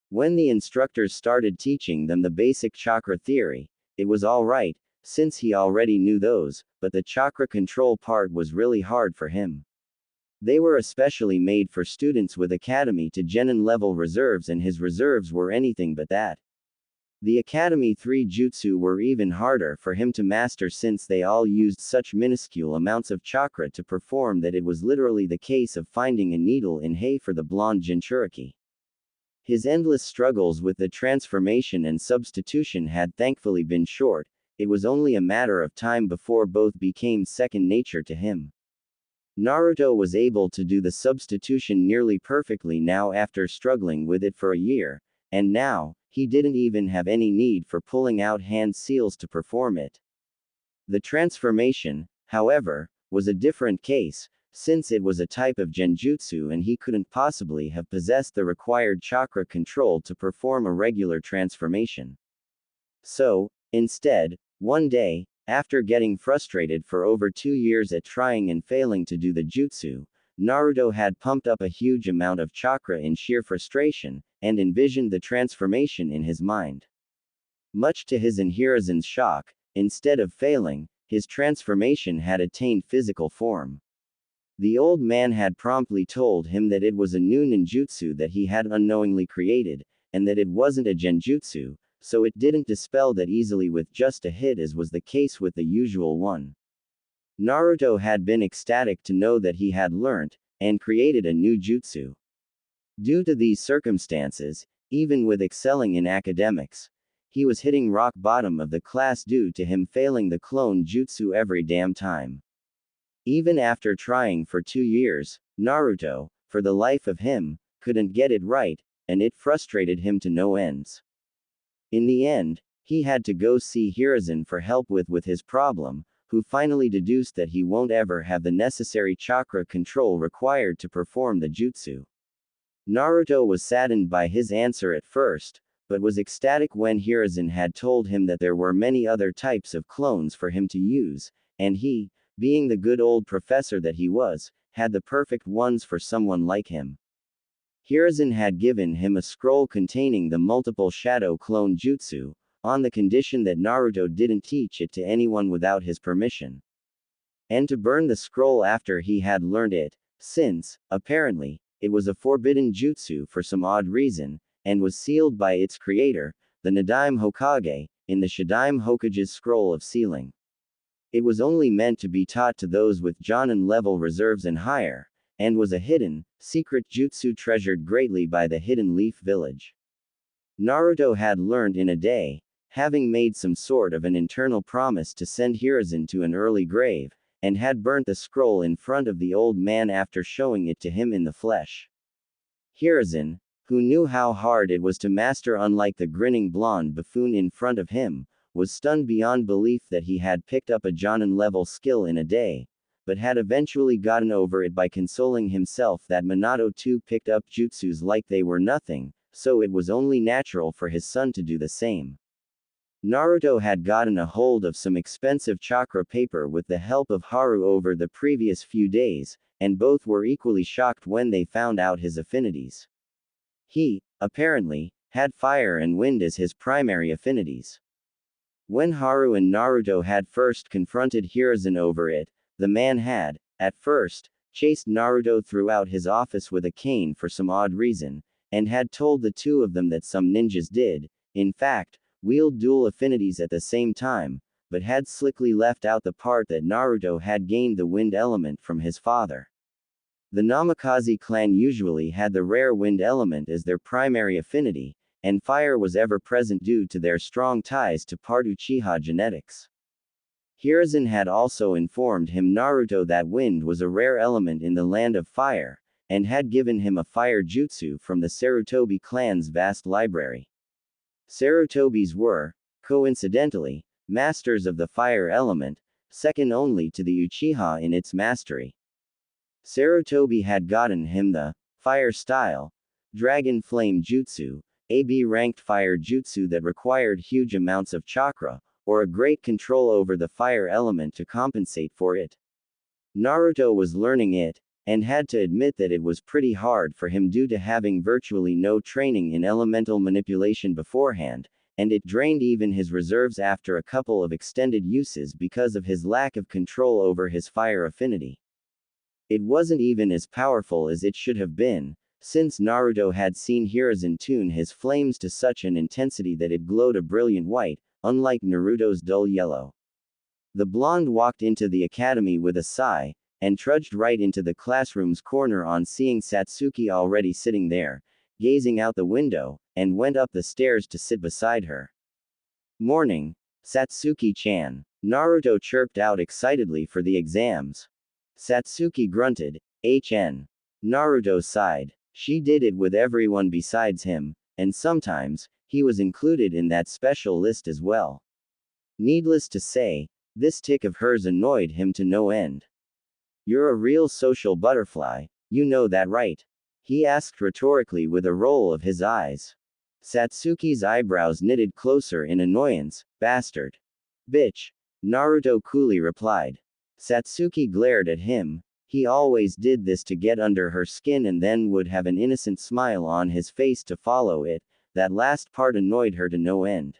When the instructors started teaching them the basic chakra theory, it was alright, since he already knew those, but the chakra control part was really hard for him. They were especially made for students with academy to genin level reserves, and his reserves were anything but that. The Academy 3 jutsu were even harder for him to master since they all used such minuscule amounts of chakra to perform that it was literally the case of finding a needle in hay for the blonde Jinchuriki. His endless struggles with the transformation and substitution had thankfully been short. It was only a matter of time before both became second nature to him. Naruto was able to do the substitution nearly perfectly now after struggling with it for a year, and now, he didn't even have any need for pulling out hand seals to perform it. The transformation, however, was a different case, since it was a type of genjutsu and he couldn't possibly have possessed the required chakra control to perform a regular transformation. So, instead, one day, after getting frustrated for over 2 years at trying and failing to do the jutsu, Naruto had pumped up a huge amount of chakra in sheer frustration, and envisioned the transformation in his mind. Much to his and Hirazen's shock, instead of failing, his transformation had attained physical form. The old man had promptly told him that it was a new ninjutsu that he had unknowingly created, and that it wasn't a genjutsu, so it didn't dispel that easily with just a hit as was the case with the usual one. Naruto had been ecstatic to know that he had learnt, and created a new jutsu. Due to these circumstances, even with excelling in academics, he was hitting rock bottom of the class due to him failing the clone jutsu every damn time. Even after trying for 2 years, Naruto, for the life of him, couldn't get it right, and it frustrated him to no ends. In the end, he had to go see Hiruzen for help with his problem, who finally deduced that he won't ever have the necessary chakra control required to perform the jutsu. Naruto was saddened by his answer at first, but was ecstatic when Hiruzen had told him that there were many other types of clones for him to use, and he, being the good old professor that he was, had the perfect ones for someone like him. Hiruzen had given him a scroll containing the multiple shadow clone jutsu, on the condition that Naruto didn't teach it to anyone without his permission. And to burn the scroll after he had learned it, since, apparently, it was a forbidden jutsu for some odd reason, and was sealed by its creator, the Nadaime Hokage, in the Shadaime Hokage's scroll of sealing. It was only meant to be taught to those with Jonin level reserves and higher, and was a hidden, secret jutsu treasured greatly by the Hidden Leaf Village. Naruto had learned in a day, having made some sort of an internal promise to send Hiruzen to an early grave, and had burnt the scroll in front of the old man after showing it to him in the flesh. Hiruzen, who knew how hard it was to master unlike the grinning blonde buffoon in front of him, was stunned beyond belief that he had picked up a Jonin-level skill in a day, but had eventually gotten over it by consoling himself that Minato too picked up jutsus like they were nothing, so it was only natural for his son to do the same. Naruto had gotten a hold of some expensive chakra paper with the help of Haru over the previous few days, and both were equally shocked when they found out his affinities. He, apparently, had fire and wind as his primary affinities. When Haru and Naruto had first confronted Hiruzen over it, the man had, at first, chased Naruto throughout his office with a cane for some odd reason, and had told the two of them that some ninjas did, in fact, wield dual affinities at the same time, but had slickly left out the part that Naruto had gained the wind element from his father. The Namikaze clan usually had the rare wind element as their primary affinity, and fire was ever present due to their strong ties to part Uchiha genetics. Hiruzen had also informed him Naruto that wind was a rare element in the land of fire, and had given him a fire jutsu from the Sarutobi clan's vast library. Sarutobis were, coincidentally, masters of the fire element, second only to the Uchiha in its mastery. Sarutobi had gotten him the fire style Dragon Flame Jutsu, a B-ranked fire jutsu that required huge amounts of chakra, or a great control over the fire element to compensate for it. Naruto was learning it, and had to admit that it was pretty hard for him due to having virtually no training in elemental manipulation beforehand, and it drained even his reserves after a couple of extended uses because of his lack of control over his fire affinity. It wasn't even as powerful as it should have been, since Naruto had seen Hiruzen tune his flames to such an intensity that it glowed a brilliant white, unlike Naruto's dull yellow. The blonde walked into the academy with a sigh, and trudged right into the classroom's corner on seeing Satsuki already sitting there, gazing out the window, and went up the stairs to sit beside her. Morning, Satsuki-chan. Naruto chirped out excitedly for the exams. Satsuki grunted, HN. Naruto sighed. She did it with everyone besides him, and sometimes, he was included in that special list as well. Needless to say, this tick of hers annoyed him to no end. You're a real social butterfly, you know that right? He asked rhetorically with a roll of his eyes. Satsuki's eyebrows knitted closer in annoyance. Bastard. Bitch. Naruto coolly replied. Satsuki glared at him. He always did this to get under her skin and then would have an innocent smile on his face to follow it. That last part annoyed her to no end.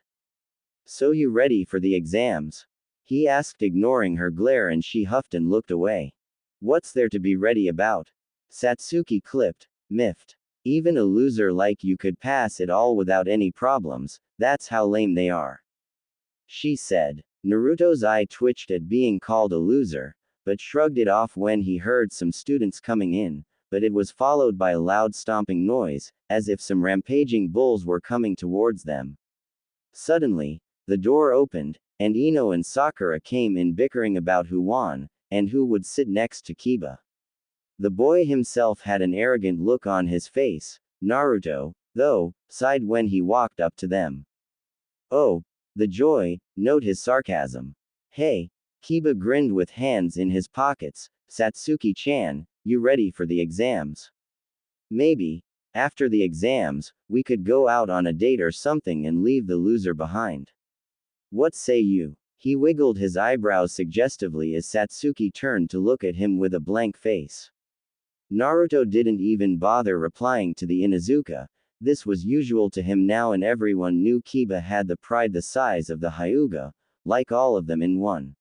So you ready for the exams? He asked, ignoring her glare, and she huffed and looked away. What's there to be ready about? Satsuki clipped, miffed. Even a loser like you could pass it all without any problems, that's how lame they are. She said. Naruto's eye twitched at being called a loser, but shrugged it off when he heard some students coming in, but it was followed by a loud stomping noise, as if some rampaging bulls were coming towards them. Suddenly, the door opened, and Ino and Sakura came in, bickering about who won, and who would sit next to Kiba. The boy himself had an arrogant look on his face. Naruto, though, sighed when he walked up to them. Oh, the joy, note his sarcasm. Hey, Kiba grinned with hands in his pockets. Satsuki-chan, you ready for the exams? Maybe, after the exams, we could go out on a date or something and leave the loser behind. What say you? He wiggled his eyebrows suggestively as Satsuki turned to look at him with a blank face. Naruto didn't even bother replying to the Inuzuka. This was usual to him now, and everyone knew Kiba had the pride the size of the Hyuga, like all of them in one.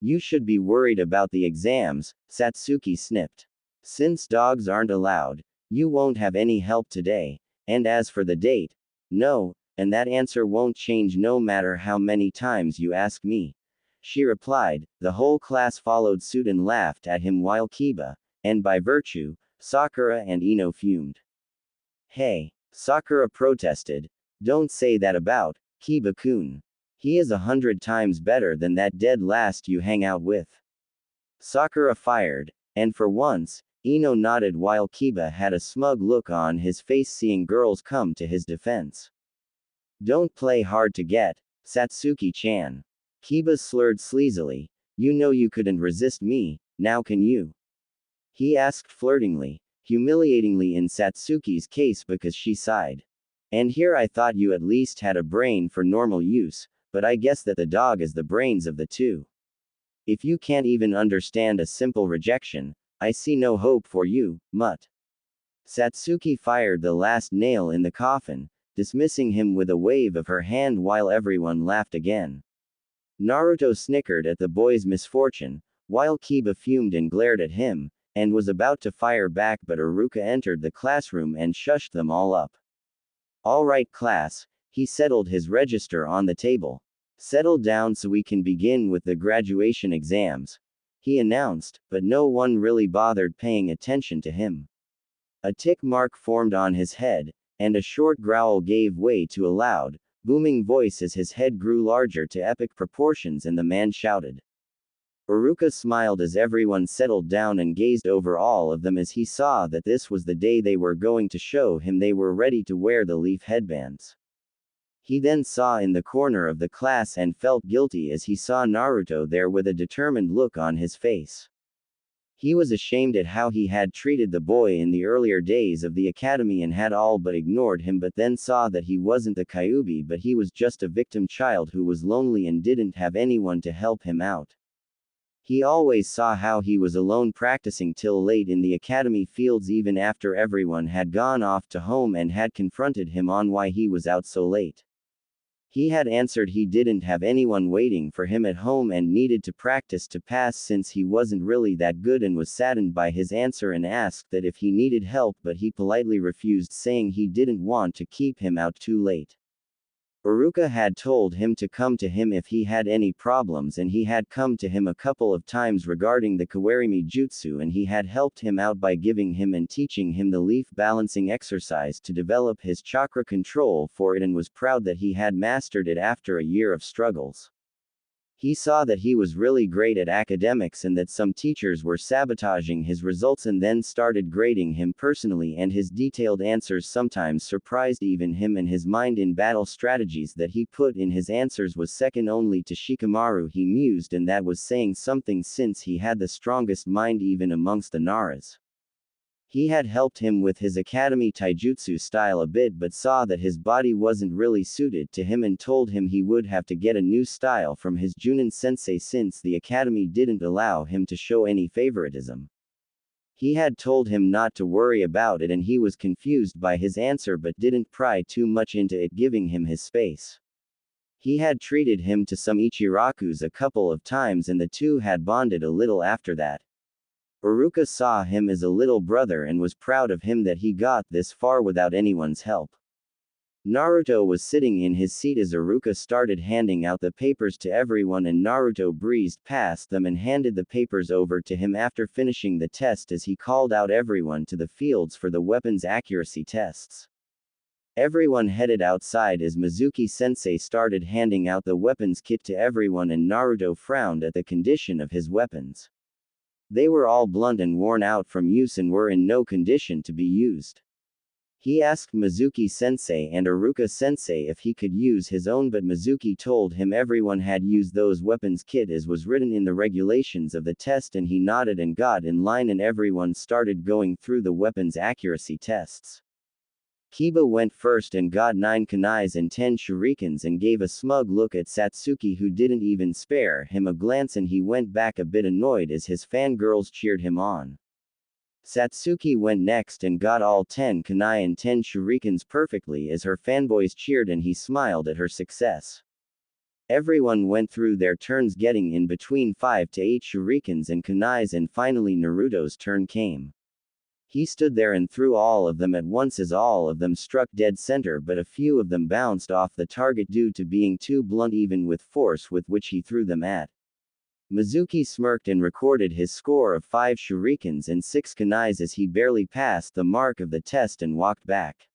You should be worried about the exams, Satsuki snipped. Since dogs aren't allowed, you won't have any help today, and as for the date, no, and that answer won't change no matter how many times you ask me. She replied. The whole class followed suit and laughed at him while Kiba, and by virtue, Sakura and Ino fumed. Hey, Sakura protested. Don't say that about Kiba-kun. He is 100 times better than that dead last you hang out with. Sakura fired, and for once, Ino nodded while Kiba had a smug look on his face seeing girls come to his defense. Don't play hard to get, Satsuki-chan. Kiba slurred sleazily. You know you couldn't resist me, now can you? He asked flirtingly, humiliatingly in Satsuki's case because she sighed. And here I thought you at least had a brain for normal use, but I guess that the dog is the brains of the two. If you can't even understand a simple rejection, I see no hope for you, mutt. Satsuki fired the last nail in the coffin, dismissing him with a wave of her hand while everyone laughed again. Naruto snickered at the boy's misfortune, while Kiba fumed and glared at him, and was about to fire back, but Iruka entered the classroom and shushed them all up. All right, class, he settled his register on the table. Settle down so we can begin with the graduation exams, he announced, but no one really bothered paying attention to him. A tick mark formed on his head, and a short growl gave way to a loud, booming voice as his head grew larger to epic proportions and the man shouted. Iruka smiled as everyone settled down and gazed over all of them as he saw that this was the day they were going to show him they were ready to wear the leaf headbands. He then saw in the corner of the class and felt guilty as he saw Naruto there with a determined look on his face. He was ashamed at how he had treated the boy in the earlier days of the academy and had all but ignored him, but then saw that he wasn't the Kyuubi but he was just a victim child who was lonely and didn't have anyone to help him out. He always saw how he was alone practicing till late in the academy fields even after everyone had gone off to home and had confronted him on why he was out so late. He had answered he didn't have anyone waiting for him at home and needed to practice to pass since he wasn't really that good, and was saddened by his answer and asked that if he needed help, but he politely refused, saying he didn't want to keep him out too late. Iruka had told him to come to him if he had any problems, and he had come to him a couple of times regarding the Kawarimi Jutsu, and he had helped him out by giving him and teaching him the leaf balancing exercise to develop his chakra control for it, and was proud that he had mastered it after a year of struggles. He saw that he was really great at academics and that some teachers were sabotaging his results and then started grading him personally, and his detailed answers sometimes surprised even him, and his mind in battle strategies that he put in his answers was second only to Shikamaru. He mused, and that was saying something since he had the strongest mind even amongst the Naras. He had helped him with his academy taijutsu style a bit, but saw that his body wasn't really suited to him and told him he would have to get a new style from his Junin sensei since the academy didn't allow him to show any favoritism. He had told him not to worry about it and he was confused by his answer but didn't pry too much into it, giving him his space. He had treated him to some Ichirakus a couple of times and the two had bonded a little after that. Iruka saw him as a little brother and was proud of him that he got this far without anyone's help. Naruto was sitting in his seat as Iruka started handing out the papers to everyone and Naruto breezed past them and handed the papers over to him after finishing the test as he called out everyone to the fields for the weapons accuracy tests. Everyone headed outside as Mizuki-sensei started handing out the weapons kit to everyone and Naruto frowned at the condition of his weapons. They were all blunt and worn out from use and were in no condition to be used. He asked Mizuki-sensei and Iruka-sensei if he could use his own but Mizuki told him everyone had used those weapons kit as was written in the regulations of the test and he nodded and got in line and everyone started going through the weapons accuracy tests. Kiba went first and got 9 kunais and 10 shurikens and gave a smug look at Satsuki who didn't even spare him a glance and he went back a bit annoyed as his fangirls cheered him on. Satsuki went next and got all 10 kunai and 10 shurikens perfectly as her fanboys cheered and he smiled at her success. Everyone went through their turns getting in between 5 to 8 shurikens and kunais and finally Naruto's turn came. He stood there and threw all of them at once as all of them struck dead center but a few of them bounced off the target due to being too blunt even with force with which he threw them at. Mizuki smirked and recorded his score of 5 shurikens and 6 kunais as he barely passed the mark of the test and walked back.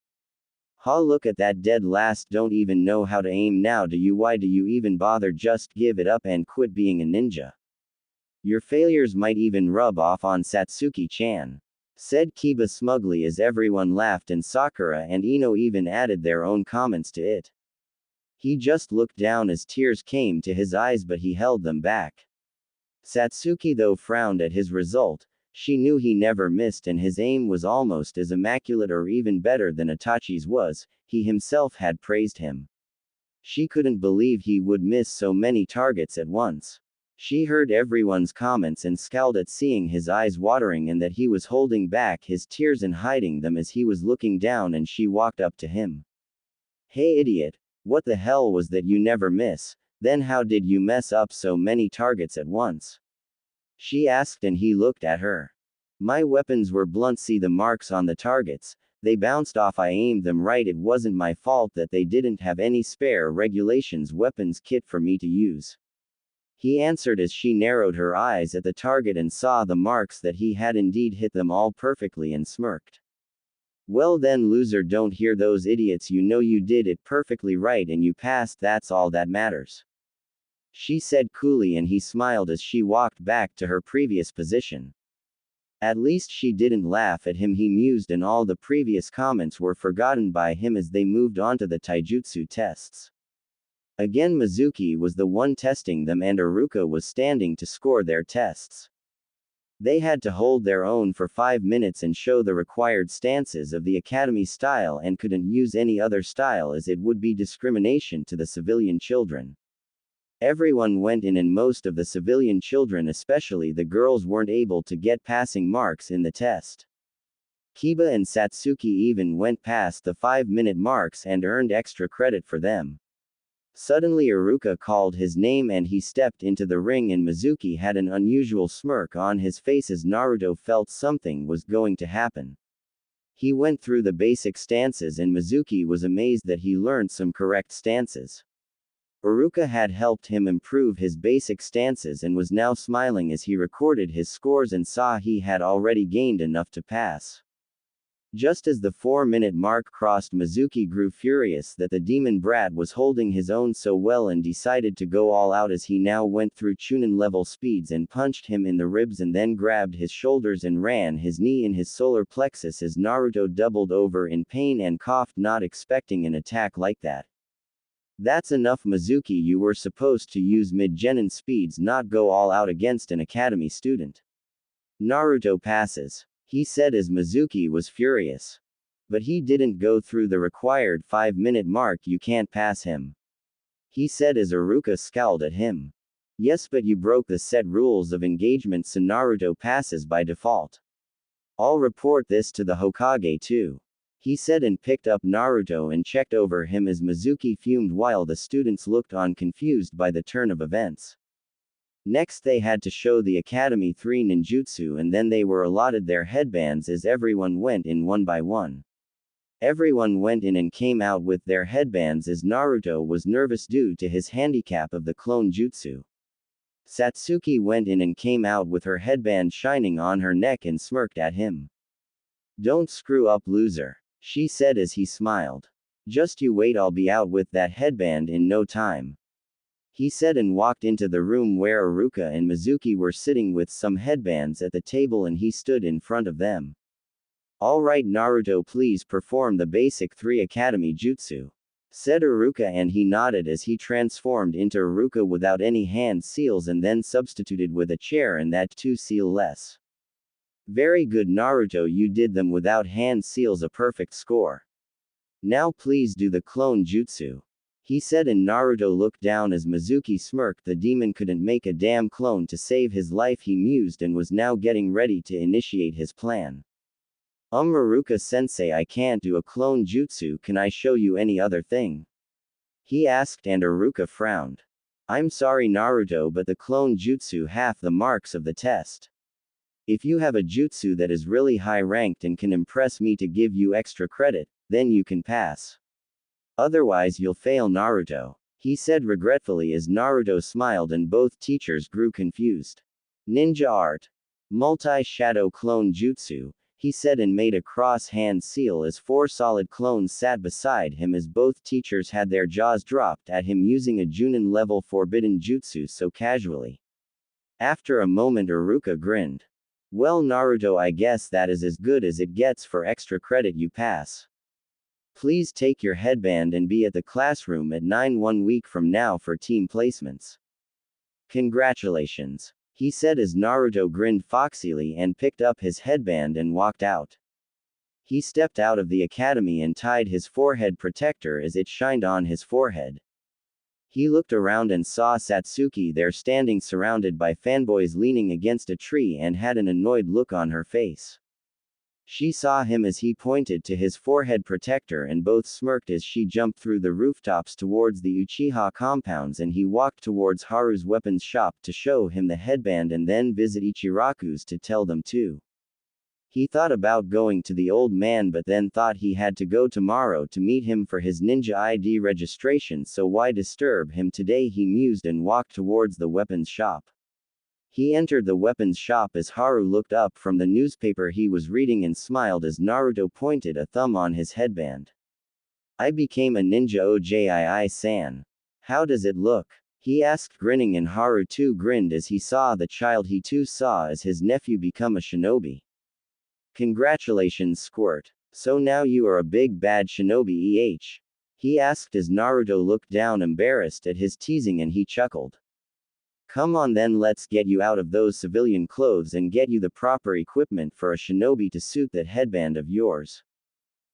Ha, look at that dead last, don't even know how to aim now do you, why do you even bother, just give it up and quit being a ninja. Your failures might even rub off on Satsuki-chan, said Kiba smugly as everyone laughed and Sakura and Ino even added their own comments to it. He just looked down as tears came to his eyes but he held them back. Satsuki though frowned at his result, she knew he never missed and his aim was almost as immaculate or even better than Itachi's was, he himself had praised him. She couldn't believe he would miss so many targets at once. She heard everyone's comments and scowled at seeing his eyes watering and that he was holding back his tears and hiding them as he was looking down and she walked up to him. Hey idiot, what the hell was that, you never miss, then how did you mess up so many targets at once? She asked and he looked at her. My weapons were blunt, see the marks on the targets, they bounced off, I aimed them right, it wasn't my fault that they didn't have any spare regulations weapons kit for me to use. He answered as she narrowed her eyes at the target and saw the marks that he had indeed hit them all perfectly and smirked. Well then loser, don't hear those idiots, you know you did it perfectly right and you passed, that's all that matters. She said coolly and he smiled as she walked back to her previous position. At least she didn't laugh at him, he mused, and all the previous comments were forgotten by him as they moved on to the taijutsu tests. Again Mizuki was the one testing them and Iruka was standing to score their tests. They had to hold their own for 5 minutes and show the required stances of the academy style and couldn't use any other style as it would be discrimination to the civilian children. Everyone went in and most of the civilian children, especially the girls, weren't able to get passing marks in the test. Kiba and Satsuki even went past the 5-minute marks and earned extra credit for them. Suddenly Iruka called his name and he stepped into the ring and Mizuki had an unusual smirk on his face as Naruto felt something was going to happen. He went through the basic stances and Mizuki was amazed that he learned some correct stances. Iruka had helped him improve his basic stances and was now smiling as he recorded his scores and saw he had already gained enough to pass. Just as the 4-minute mark crossed, Mizuki grew furious that the demon brat was holding his own so well and decided to go all out as he now went through Chunin level speeds and punched him in the ribs and then grabbed his shoulders and ran his knee in his solar plexus as Naruto doubled over in pain and coughed, not expecting an attack like that. That's enough Mizuki, you were supposed to use mid-genin speeds, not go all out against an academy student. Naruto passes, he said as Mizuki was furious. But he didn't go through the required 5-minute mark, you can't pass him. He said as Iruka scowled at him. Yes, but you broke the set rules of engagement so Naruto passes by default. I'll report this to the Hokage too. He said and picked up Naruto and checked over him as Mizuki fumed while the students looked on confused by the turn of events. Next they had to show the Academy 3 ninjutsu and then they were allotted their headbands as everyone went in one by one. Everyone went in and came out with their headbands as Naruto was nervous due to his handicap of the clone jutsu. Satsuki went in and came out with her headband shining on her neck and smirked at him. "Don't screw up, loser," she said as he smiled. "Just you wait, I'll be out with that headband in no time," he said and walked into the room where Iruka and Mizuki were sitting with some headbands at the table and he stood in front of them. "All right, Naruto, please perform the basic 3 Academy jutsu," said Iruka and he nodded as he transformed into Iruka without any hand seals and then substituted with a chair and that too seal-less. "Very good, Naruto, you did them without hand seals, a perfect score. Now please do the clone jutsu," he said and Naruto looked down as Mizuki smirked. The demon couldn't make a damn clone to save his life, he mused and was now getting ready to initiate his plan. Iruka-sensei, I can't do a clone jutsu, can I show you any other thing?" he asked and Iruka frowned. "I'm sorry Naruto, but the clone jutsu half the marks of the test. If you have a jutsu that is really high ranked and can impress me to give you extra credit, then you can pass. Otherwise you'll fail, Naruto," he said regretfully as Naruto smiled and both teachers grew confused. "Ninja art. Multi-shadow clone jutsu," he said and made a cross-hand seal as 4 solid clones sat beside him as both teachers had their jaws dropped at him using a Junin-level forbidden jutsu so casually. After a moment Iruka grinned. "Well Naruto, I guess that is as good as it gets. For extra credit you pass. Please take your headband and be at the classroom at 9 1 week from now for team placements." "Congratulations," he said as Naruto grinned foxily and picked up his headband and walked out. He stepped out of the academy and tied his forehead protector as it shined on his forehead. He looked around and saw Satsuki there standing surrounded by fanboys leaning against a tree and had an annoyed look on her face. She saw him as he pointed to his forehead protector and both smirked as she jumped through the rooftops towards the Uchiha compounds and he walked towards Haru's weapons shop to show him the headband and then visit Ichiraku's to tell them too. He thought about going to the old man but then thought he had to go tomorrow to meet him for his ninja ID registration, so why disturb him today, he mused and walked towards the weapons shop. He entered the weapons shop as Haru looked up from the newspaper he was reading and smiled as Naruto pointed a thumb on his headband. "I became a ninja, Ojii-san. How does it look?" he asked grinning and Haru too grinned as he saw the child he too saw as his nephew become a shinobi. "Congratulations, Squirt. So now you are a big bad shinobi, he asked as Naruto looked down embarrassed at his teasing and he chuckled. "Come on then, let's get you out of those civilian clothes and get you the proper equipment for a shinobi to suit that headband of yours,"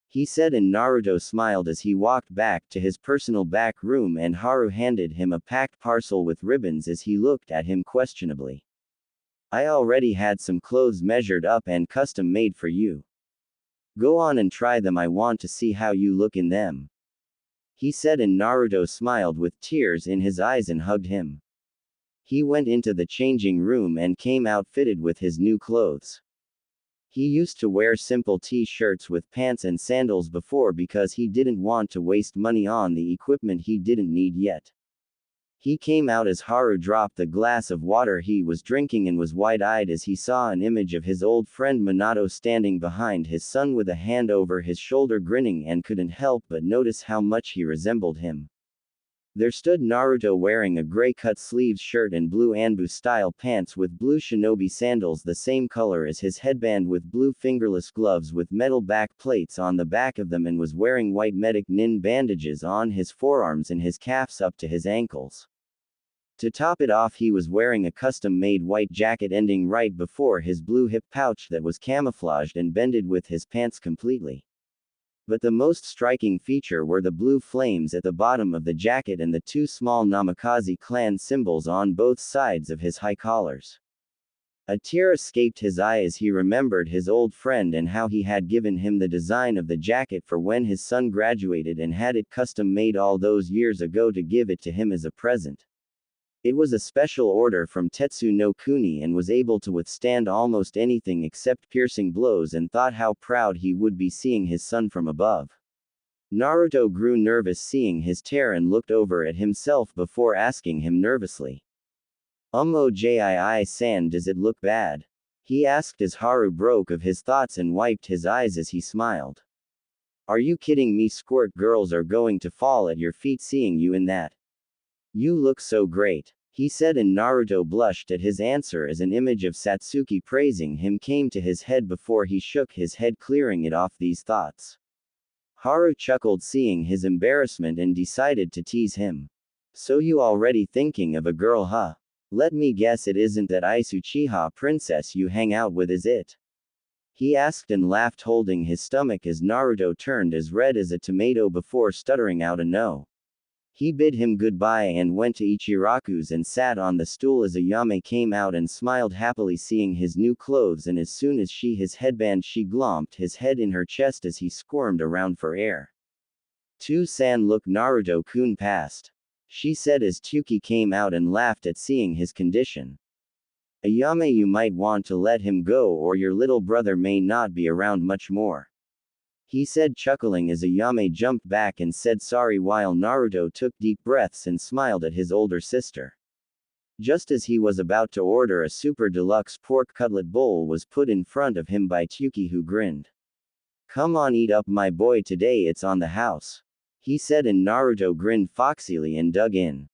he said and Naruto smiled as he walked back to his personal back room and Haru handed him a packed parcel with ribbons as he looked at him questionably. "I already had some clothes measured up and custom made for you. Go on and try them, I want to see how you look in them," he said and Naruto smiled with tears in his eyes and hugged him. He went into the changing room and came out fitted with his new clothes. He used to wear simple t-shirts with pants and sandals before because he didn't want to waste money on the equipment he didn't need yet. He came out as Haru dropped the glass of water he was drinking and was wide-eyed as he saw an image of his old friend Minato standing behind his son with a hand over his shoulder grinning and couldn't help but notice how much he resembled him. There stood Naruto wearing a gray cut-sleeves shirt and blue Anbu-style pants with blue shinobi sandals the same color as his headband with blue fingerless gloves with metal back plates on the back of them and was wearing white medic nin bandages on his forearms and his calves up to his ankles. To top it off, he was wearing a custom-made white jacket ending right before his blue hip pouch that was camouflaged and bended with his pants completely. But the most striking feature were the blue flames at the bottom of the jacket and the 2 small Namikaze clan symbols on both sides of his high collars. A tear escaped his eye as he remembered his old friend and how he had given him the design of the jacket for when his son graduated and had it custom made all those years ago to give it to him as a present. It was a special order from Tetsu no Kuni and was able to withstand almost anything except piercing blows, and thought how proud he would be seeing his son from above. Naruto grew nervous seeing his tear and looked over at himself before asking him nervously. Ojii-san, does it look bad? He asked as Haru broke of his thoughts and wiped his eyes as he smiled. Are you kidding me? Squirt girls are going to fall at your feet seeing you in that. You look so great, he said, and Naruto blushed at his answer as an image of Satsuki praising him came to his head before he shook his head, clearing it off these thoughts. Haru chuckled seeing his embarrassment and decided to tease him. So you already thinking of a girl, huh? Let me guess, it isn't that Uchiha princess you hang out with, is it? He asked and laughed, holding his stomach as Naruto turned as red as a tomato before stuttering out a no. He bid him goodbye and went to Ichiraku's and sat on the stool as Ayame came out and smiled happily seeing his new clothes, and as soon as his headband, she glomped his head in her chest as he squirmed around for air. To-san, look, Naruto-kun passed, she said as Tsuki came out and laughed at seeing his condition. Ayame, you might want to let him go or your little brother may not be around much more, he said, chuckling as Ayame jumped back and said sorry while Naruto took deep breaths and smiled at his older sister. Just as he was about to order, a super deluxe pork cutlet bowl was put in front of him by Tsuki, who grinned. Come on, eat up my boy, today it's on the house, he said, and Naruto grinned foxily and dug in.